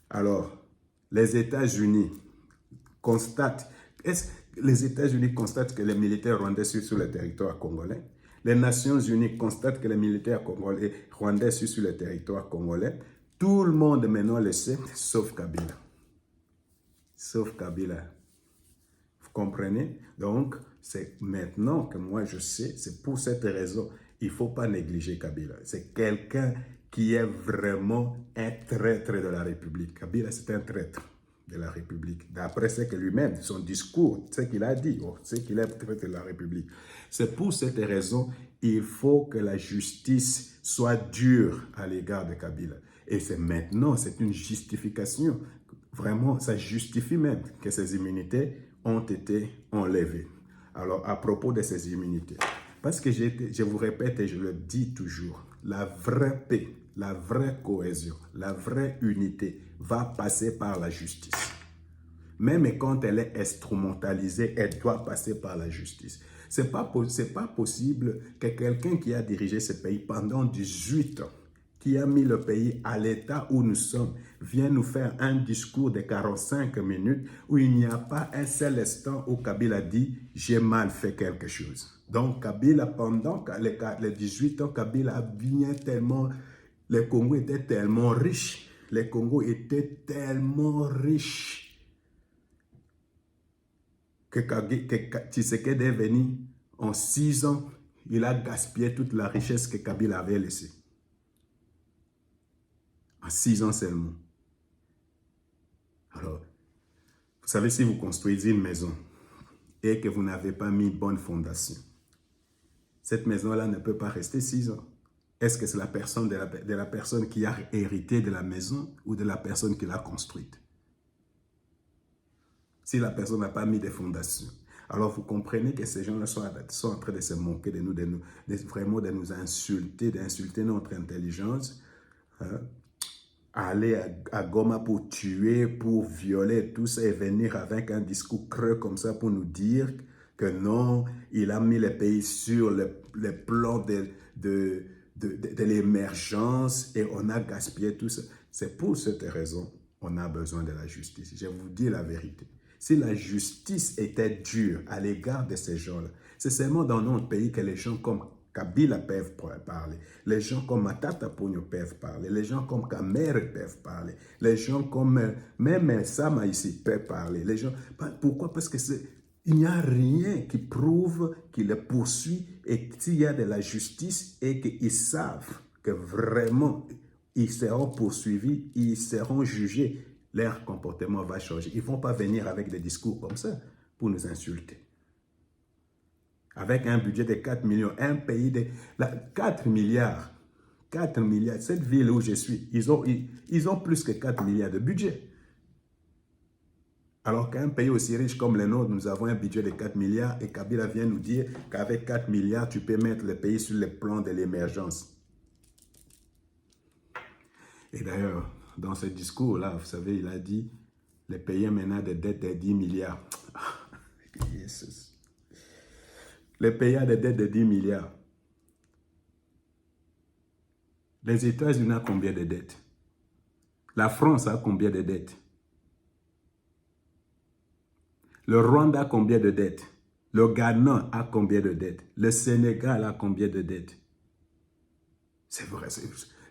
Alors, les États-Unis constatent, les États-Unis constatent que les militaires rwandais sont sur le territoire congolais. Les Nations Unies constatent que les militaires rwandais sont sur le territoire congolais. Tout le monde maintenant le sait, sauf Kabila. Sauf Kabila. Vous comprenez? Donc, c'est maintenant que moi je sais, c'est pour cette raison, il ne faut pas négliger Kabila. C'est quelqu'un qui est vraiment un traître de la République. Kabila, c'est un traître de la République. D'après ce que lui-même, son discours, ce qu'il a dit, c'est qu'il est traître de la République. C'est pour cette raison, il faut que la justice soit dure à l'égard de Kabila. Et c'est maintenant, c'est une justification. Vraiment, ça justifie même que ces immunités ont été enlevées. Alors, à propos de ces immunités, parce que je vous répète et je le dis toujours, la vraie paix, la vraie cohésion, la vraie unité va passer par la justice. Même quand elle est instrumentalisée, elle doit passer par la justice. Ce n'est pas possible que quelqu'un qui a dirigé ce pays pendant 18 ans, qui a mis le pays à l'état où nous sommes, vient nous faire un discours de 45 minutes où il n'y a pas un seul instant où Kabila dit « j'ai mal fait quelque chose ». Donc Kabila, pendant les 18 ans, Kabila vient tellement, le Congo était tellement riche, le Congo était tellement riche que Tshisekedi est venu en 6 ans, il a gaspillé toute la richesse que Kabila avait laissée. En 6 ans seulement. Alors, vous savez, si vous construisez une maison et que vous n'avez pas mis bonne fondation, cette maison-là ne peut pas rester 6 ans. Est-ce que c'est la personne de la personne qui a hérité de la maison ou de la personne qui l'a construite? Si la personne n'a pas mis de fondations. Alors vous comprenez que ces gens-là sont en train de se moquer de nous, vraiment de nous insulter, d'insulter notre intelligence. Hein? Aller à Goma pour tuer, pour violer, tout ça, et venir avec un discours creux comme ça pour nous dire que non, il a mis le pays sur le plan de l'émergence et on a gaspillé tout ça. C'est pour cette raison qu'on a besoin de la justice. Je vous dis la vérité. Si la justice était dure à l'égard de ces gens-là, c'est seulement dans notre pays que les gens comme Kabila peuvent parler, les gens comme Matata Ponyo peuvent parler, les gens comme Kamere peuvent parler, les gens comme même Sama ici peuvent parler. Les gens, pourquoi? Parce que il n'y a rien qui prouve qu'il les poursuit et qu'il y a de la justice et qu'ils savent que vraiment ils seront poursuivis, ils seront jugés. Leur comportement va changer. Ils ne vont pas venir avec des discours comme ça pour nous insulter. Avec un budget de 4 millions, un pays de 4 milliards. 4 milliards. Cette ville où je suis, ils ont plus que 4 milliards de budget. Alors qu'un pays aussi riche comme le nôtre, nous avons un budget de 4 milliards et Kabila vient nous dire qu'avec 4 milliards, tu peux mettre le pays sur le plan de l'émergence. Et d'ailleurs, dans ce discours-là, vous savez, il a dit, les pays maintenant des dettes de 10 milliards. Jesus. Les pays a des dettes de 10 milliards. Les États-Unis ont combien de dettes? La France a combien de dettes? Le Rwanda a combien de dettes? Le Ghana a combien de dettes? Le Sénégal a combien de dettes? C'est vrai,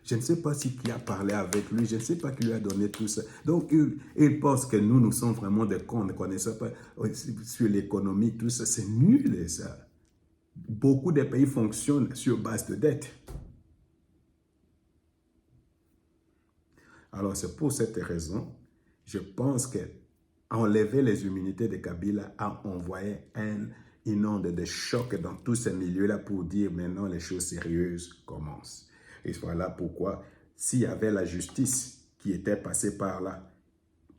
je ne sais pas qui a parlé avec lui, je ne sais pas qui lui a donné tout ça. Donc, il pense que nous sommes vraiment des cons, ne connaissons pas sur l'économie, tout ça. C'est nul, ça. Beaucoup de pays fonctionnent sur base de dette. Alors, c'est pour cette raison, je pense que enlever les immunités de Kabila a envoyé une onde de choc dans tous ces milieux-là pour dire maintenant les choses sérieuses commencent. Et voilà pourquoi, s'il y avait la justice qui était passée par là,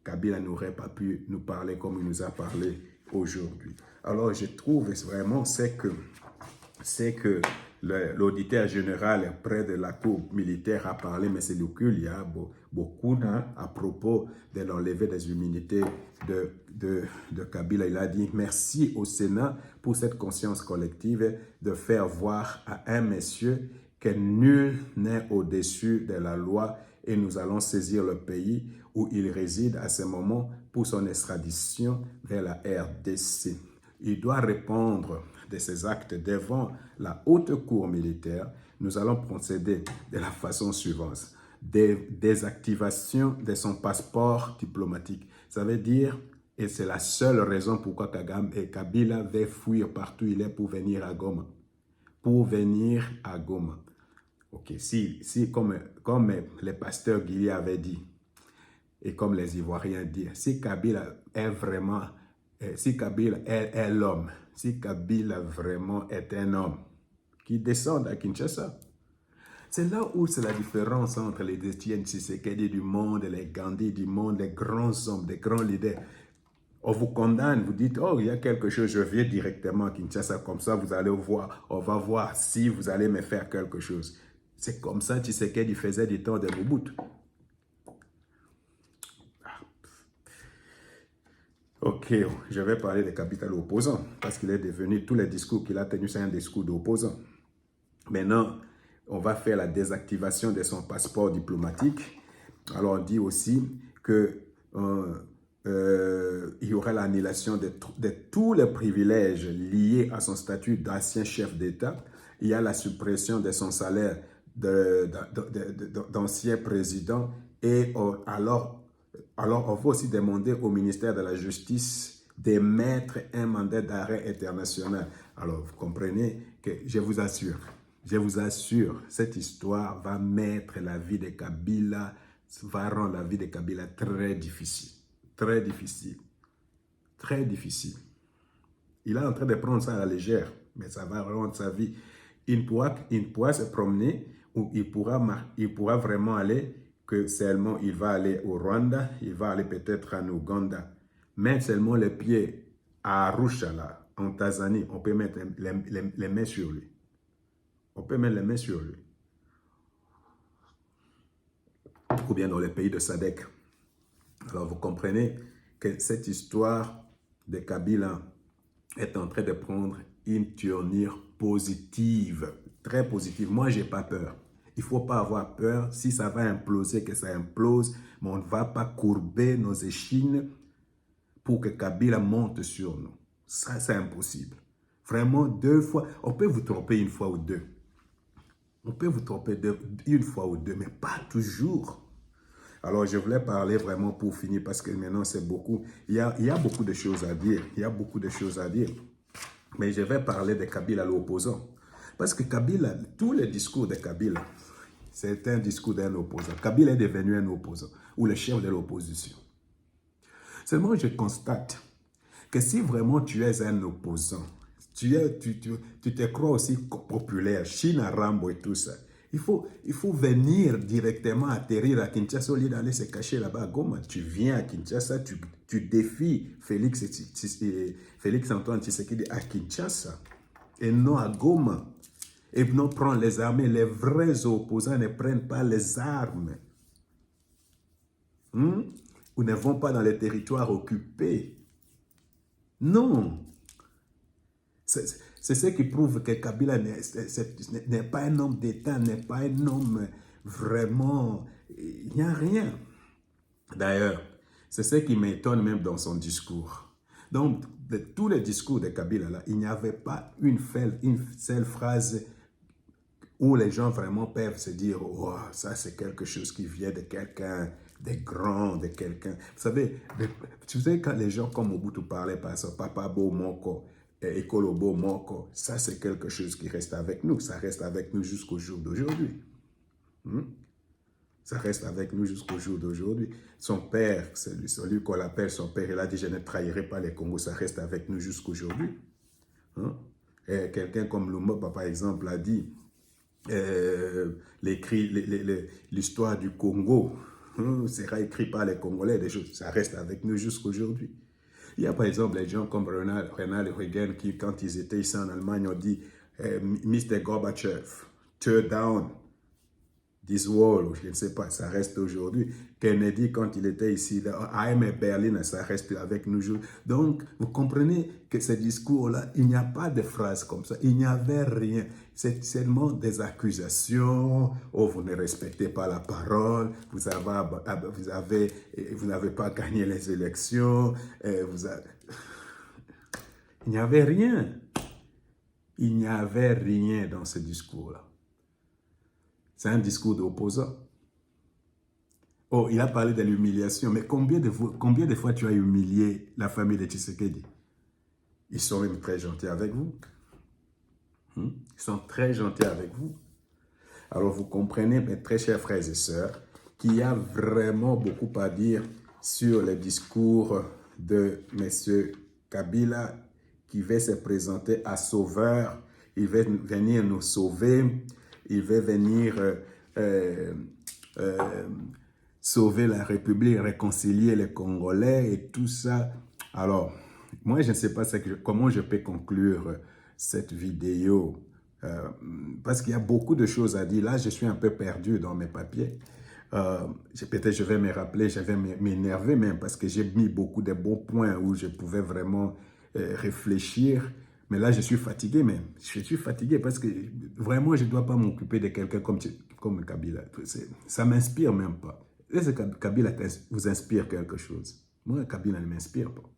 Kabila n'aurait pas pu nous parler comme il nous a parlé aujourd'hui. Alors, je trouve vraiment, c'est que l'auditeur général près de la cour militaire a parlé, mais c'est ridicule, il y a beaucoup à propos de l'enlevée des immunités de Kabila. Il a dit merci au Sénat pour cette conscience collective de faire voir à un monsieur que nul n'est au-dessus de la loi et nous allons saisir le pays où il réside à ce moment pour son extradition vers la RDC. Il doit répondre de ses actes devant la haute cour militaire. Nous allons procéder de la façon suivante. Désactivation de son passeport diplomatique. Ça veut dire, et c'est la seule raison pourquoi Kabila veut fuir partout où il est pour venir à Goma. Pour venir à Goma. Ok, si comme le pasteur Guilly avait dit, et comme les Ivoiriens disent, si Kabila est vraiment, si Kabila est l'homme, si Kabila vraiment est un homme qui descend à Kinshasa, c'est là où c'est la différence entre les Étienne Tshisekedi du monde, les Gandhi du monde, les grands hommes, les grands leaders. On vous condamne, vous dites, oh, il y a quelque chose, je viens directement à Kinshasa, comme ça vous allez voir, on va voir si vous allez me faire quelque chose. C'est comme ça Tshisekedi faisait du temps de Mobutu. Ok, je vais parler des capitales opposants, parce qu'il est devenu, tous les discours qu'il a tenus, c'est un discours d'opposant. Maintenant, on va faire la désactivation de son passeport diplomatique. Alors, on dit aussi que il y aura l'annulation de tous les privilèges liés à son statut d'ancien chef d'État. Il y a la suppression de son salaire d'ancien président. Et alors, on va aussi demander au ministère de la Justice d'émettre un mandat d'arrêt international. Alors, vous comprenez que je vous assure, cette histoire va mettre la vie de Kabila, va rendre la vie de Kabila très difficile. Très difficile. Très difficile. Il est en train de prendre ça à la légère, mais ça va rendre sa vie. Il pourra se promener ou il pourra vraiment aller, que seulement il va aller au Rwanda, il va aller peut-être en Ouganda. Mais seulement les pieds à Arusha, là, en Tanzanie, on peut mettre les mains sur lui. On peut mettre les mains sur lui. Ou bien dans les pays de SADC. Alors vous comprenez que cette histoire de Kabila est en train de prendre une tournure positive, très positive. Moi, je n'ai pas peur. Il ne faut pas avoir peur. Si ça va imploser, que ça implose, mais on ne va pas courber nos échines pour que Kabila monte sur nous. Ça, c'est impossible. Vraiment, 2 fois. On peut vous tromper 1 fois ou 2. On peut vous tromper 1 fois ou 2, mais pas toujours. Alors, je voulais parler vraiment pour finir parce que maintenant, c'est beaucoup. Il y a beaucoup de choses à dire. Il y a beaucoup de choses à dire. Mais je vais parler de Kabila l'opposant. Parce que Kabila, tous les discours de Kabila, c'est un discours d'un opposant. Kabila est devenu un opposant ou le chef de l'opposition. Seulement, je constate que si vraiment tu es un opposant, tu te crois aussi populaire, China, Rambo et tout ça, il faut venir directement atterrir à Kinshasa au lieu d'aller se cacher là-bas à Goma. Tu viens à Kinshasa, tu défies Félix Antoine Tshisekedi à Kinshasa et non à Goma. Et non prendre les armes. Les vrais opposants ne prennent pas les armes. Ou ne vont pas dans les territoires occupés. Non. C'est ce qui prouve que Kabila n'est pas un homme d'État, n'est pas un homme vraiment... Il n'y a rien. D'ailleurs, c'est ce qui m'étonne même dans son discours. Donc, de tous les discours de Kabila, là, il n'y avait pas une seule phrase où les gens vraiment peuvent se dire « Oh, ça c'est quelque chose qui vient de quelqu'un, de grand, de quelqu'un. » Vous savez, quand les gens comme Mobutu parlaient par ça, Papa Bo Moko, Ekolobo Moko, ça c'est quelque chose qui reste avec nous. Ça reste avec nous jusqu'au jour d'aujourd'hui. Ça reste avec nous jusqu'au jour d'aujourd'hui. Son père, celui qu'on l'appelle son père, il a dit « Je ne trahirai pas les Congos ». Ça reste avec nous jusqu'aujourd'hui. Et quelqu'un comme Lumumba, par exemple, a dit l'histoire du Congo sera écrit par les Congolais, des choses, ça reste avec nous jusqu'aujourd'hui. Il y a par exemple les gens comme Ronald Reagan qui, quand ils étaient ici en Allemagne, ont dit Mr. Gorbachev, tear down this wall, je ne sais pas, ça reste aujourd'hui. Kennedy, quand il était ici, I'm Berlin, ça reste avec nous. Donc, vous comprenez que ce discours-là, il n'y a pas de phrase comme ça, il n'y avait rien. C'est seulement des accusations. Oh, vous ne respectez pas la parole, vous n'avez pas gagné les élections. Il n'y avait rien. Il n'y avait rien dans ce discours-là. C'est un discours d'opposant. Oh, il a parlé de l'humiliation, mais combien de fois tu as humilié la famille de Tshisekedi? Ils sont même très gentils avec vous. Ils sont très gentils avec vous. Alors vous comprenez, mes très chers frères et sœurs, qu'il y a vraiment beaucoup à dire sur le discours de M. Kabila qui veut se présenter à sauveur. Il veut venir nous sauver. Il veut venir sauver la République, réconcilier les Congolais et tout ça. Alors, moi, je ne sais pas comment je peux conclure cette vidéo parce qu'il y a beaucoup de choses à dire. Là, je suis un peu perdu dans mes papiers. Peut-être je vais me rappeler, je vais m'énerver même parce que j'ai mis beaucoup de bons points où je pouvais vraiment réfléchir. Mais là, je suis fatigué même. Je suis fatigué parce que vraiment, je ne dois pas m'occuper de quelqu'un comme Kabila. Ça ne m'inspire même pas. Est-ce que Kabila vous inspire quelque chose? Moi, Kabila ne m'inspire pas.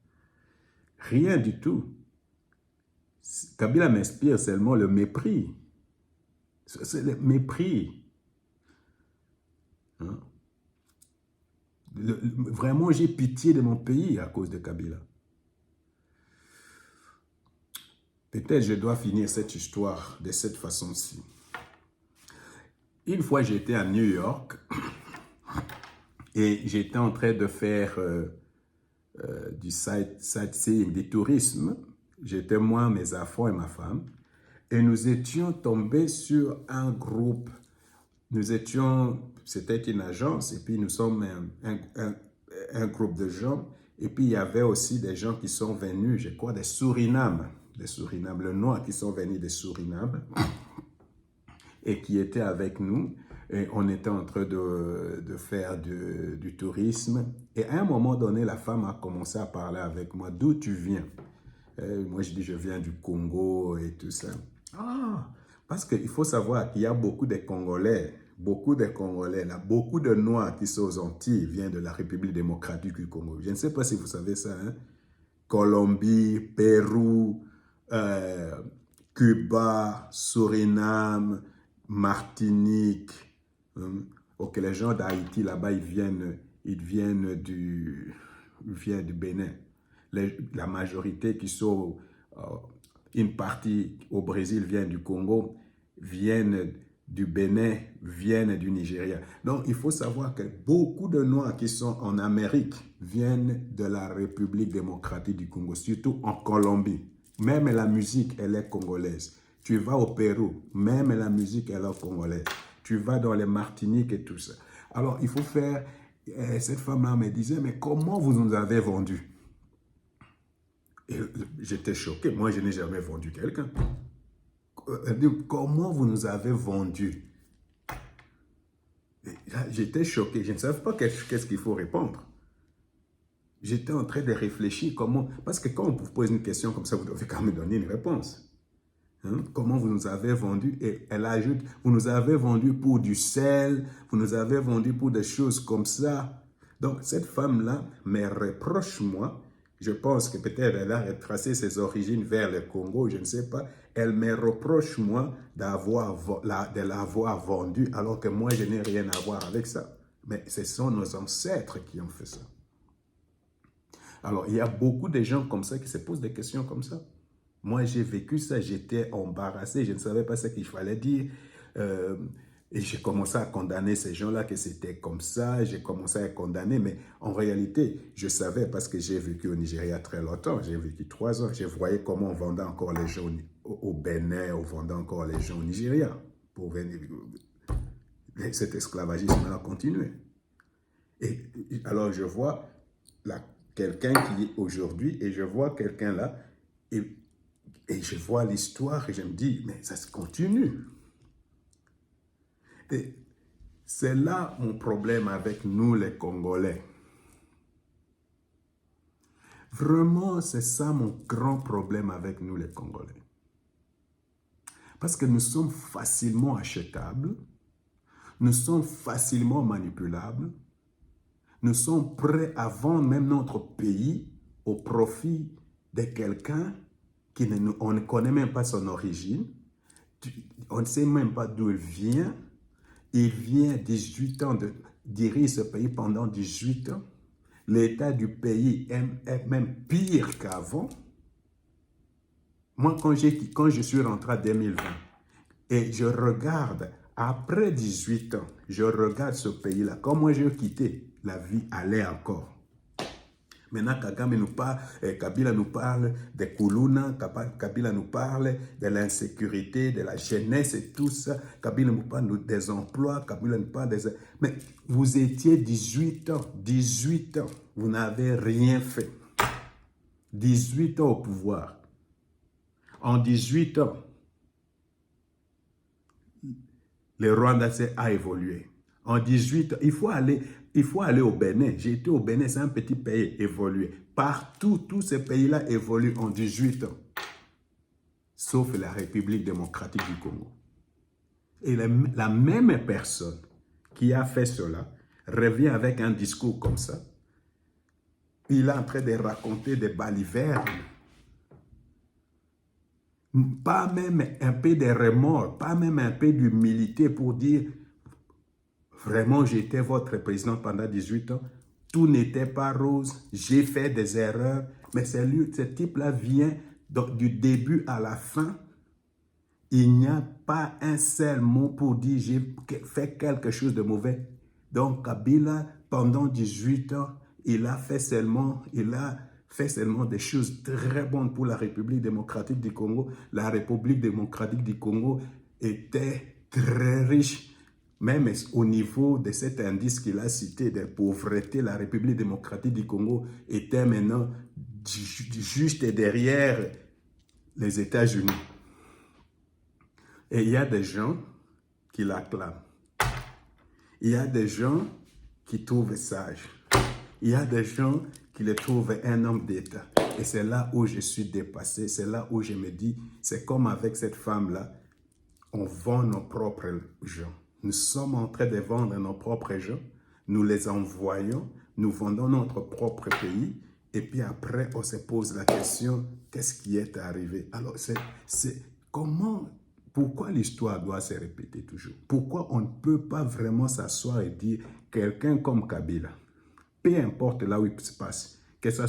Rien du tout. Kabila m'inspire seulement le mépris. C'est le mépris. Hein? Vraiment, j'ai pitié de mon pays à cause de Kabila. Peut-être je dois finir cette histoire de cette façon-ci. Une fois, j'étais à New York et j'étais en train de faire du sightseeing, du tourisme. J'étais moi, mes enfants et ma femme. Et nous étions tombés sur un groupe. C'était une agence et puis nous sommes un groupe de gens. Et puis il y avait aussi des gens qui sont venus, je crois, des Suriname, le Noirs qui sont venus des Suriname et qui étaient avec nous. Et on était en train de faire du tourisme. Et à un moment donné, la femme a commencé à parler avec moi. D'où tu viens? Moi, je dis, je viens du Congo et tout ça. Ah, parce qu'il faut savoir qu'il y a beaucoup de Congolais, là, beaucoup de Noirs qui sont aux Antilles, viennent de la République démocratique du Congo. Je ne sais pas si vous savez ça, hein? Colombie, Pérou, Cuba, Suriname, Martinique. Ok, les gens d'Haïti, là-bas, ils viennent du Bénin. La majorité qui sont, une partie au Brésil vient du Congo, viennent du Bénin, viennent du Nigeria. Donc, il faut savoir que beaucoup de Noirs qui sont en Amérique viennent de la République démocratique du Congo, surtout en Colombie. Même la musique, elle est congolaise. Tu vas au Pérou, même la musique, elle est congolaise. Tu vas dans les Martiniques et tout ça. Alors, il faut faire... cette femme-là me disait, mais comment vous nous avez vendus? Et j'étais choqué. Moi, je n'ai jamais vendu quelqu'un. Elle dit, comment vous nous avez vendus? J'étais choqué. Je ne savais pas qu'est-ce qu'il faut répondre. J'étais en train de réfléchir comment... Parce que quand on vous pose une question comme ça, vous devez quand même donner une réponse. Hein? Comment vous nous avez vendus? Et elle ajoute, vous nous avez vendus pour du sel, vous nous avez vendus pour des choses comme ça. Donc, cette femme-là me reproche, moi, je pense que peut-être elle a retracé ses origines vers le Congo, je ne sais pas. Elle me reproche, moi, de l'avoir vendu, alors que moi, je n'ai rien à voir avec ça. Mais ce sont nos ancêtres qui ont fait ça. Alors, il y a beaucoup de gens comme ça qui se posent des questions comme ça. Moi, j'ai vécu ça, j'étais embarrassé, je ne savais pas ce qu'il fallait dire. Et j'ai commencé à condamner ces gens-là, que c'était comme ça, j'ai commencé à condamner, mais en réalité, je savais parce que j'ai vécu au Nigeria très longtemps, j'ai vécu 3 ans, je voyais comment on vendait encore les gens au Bénin, on vendait encore les gens au Nigeria pour venir. Cet esclavagisme-là continuait. Et alors, je vois quelqu'un qui est aujourd'hui, et je vois quelqu'un là, et Et je vois l'histoire et je me dis, mais ça se continue. Et c'est là mon problème avec nous les Congolais. Vraiment, c'est ça mon grand problème avec nous les Congolais. Parce que nous sommes facilement achetables, nous sommes facilement manipulables, nous sommes prêts à vendre même notre pays au profit de quelqu'un on ne connaît même pas son origine, on ne sait même pas d'où il vient. Il vient 18 ans de diriger ce pays pendant 18 ans. L'état du pays est même pire qu'avant. Moi, quand je suis rentré en 2020 et je regarde, après 18 ans, je regarde ce pays-là, quand moi j'ai quitté, la vie allait encore. Maintenant, Kabila nous parle de Kuluna, Kabila nous parle de l'insécurité, de la jeunesse et tout ça. Kabila nous parle des emplois, Kabila nous parle des... Mais vous étiez 18 ans, vous n'avez rien fait. 18 ans au pouvoir. En 18 ans, le Rwanda a évolué. En 18 ans, il faut aller au Bénin. J'ai été au Bénin, c'est un petit pays évolué. Partout, tous ces pays-là évoluent en 18 ans. Sauf la République démocratique du Congo. Et la même personne qui a fait cela revient avec un discours comme ça. Il est en train de raconter des balivernes. Pas même un peu de remords, pas même un peu d'humilité pour dire vraiment j'étais votre président pendant 18 ans, tout n'était pas rose, j'ai fait des erreurs, mais ce type-là vient du début à la fin. Il n'y a pas un seul mot pour dire j'ai fait quelque chose de mauvais. Donc Kabila, pendant 18 ans, il a fait seulement des choses très bonnes pour la République démocratique du Congo. La République démocratique du Congo était très riche. Même au niveau de cet indice qu'il a cité de pauvreté, la République démocratique du Congo était maintenant juste derrière les États-Unis. Et il y a des gens qui l'acclament. Il y a des gens qui trouvent sage. Il y a des gens qui le trouvent un homme d'État. Et c'est là où je suis dépassé. C'est là où je me dis, c'est comme avec cette femme-là, on vend nos propres gens. Nous sommes en train de vendre nos propres gens. Nous les envoyons. Nous vendons notre propre pays. Et puis après, on se pose la question, qu'est-ce qui est arrivé? Alors, pourquoi l'histoire doit se répéter toujours? Pourquoi on ne peut pas vraiment s'asseoir et dire, quelqu'un comme Kabila, peu importe là où il se passe, que ça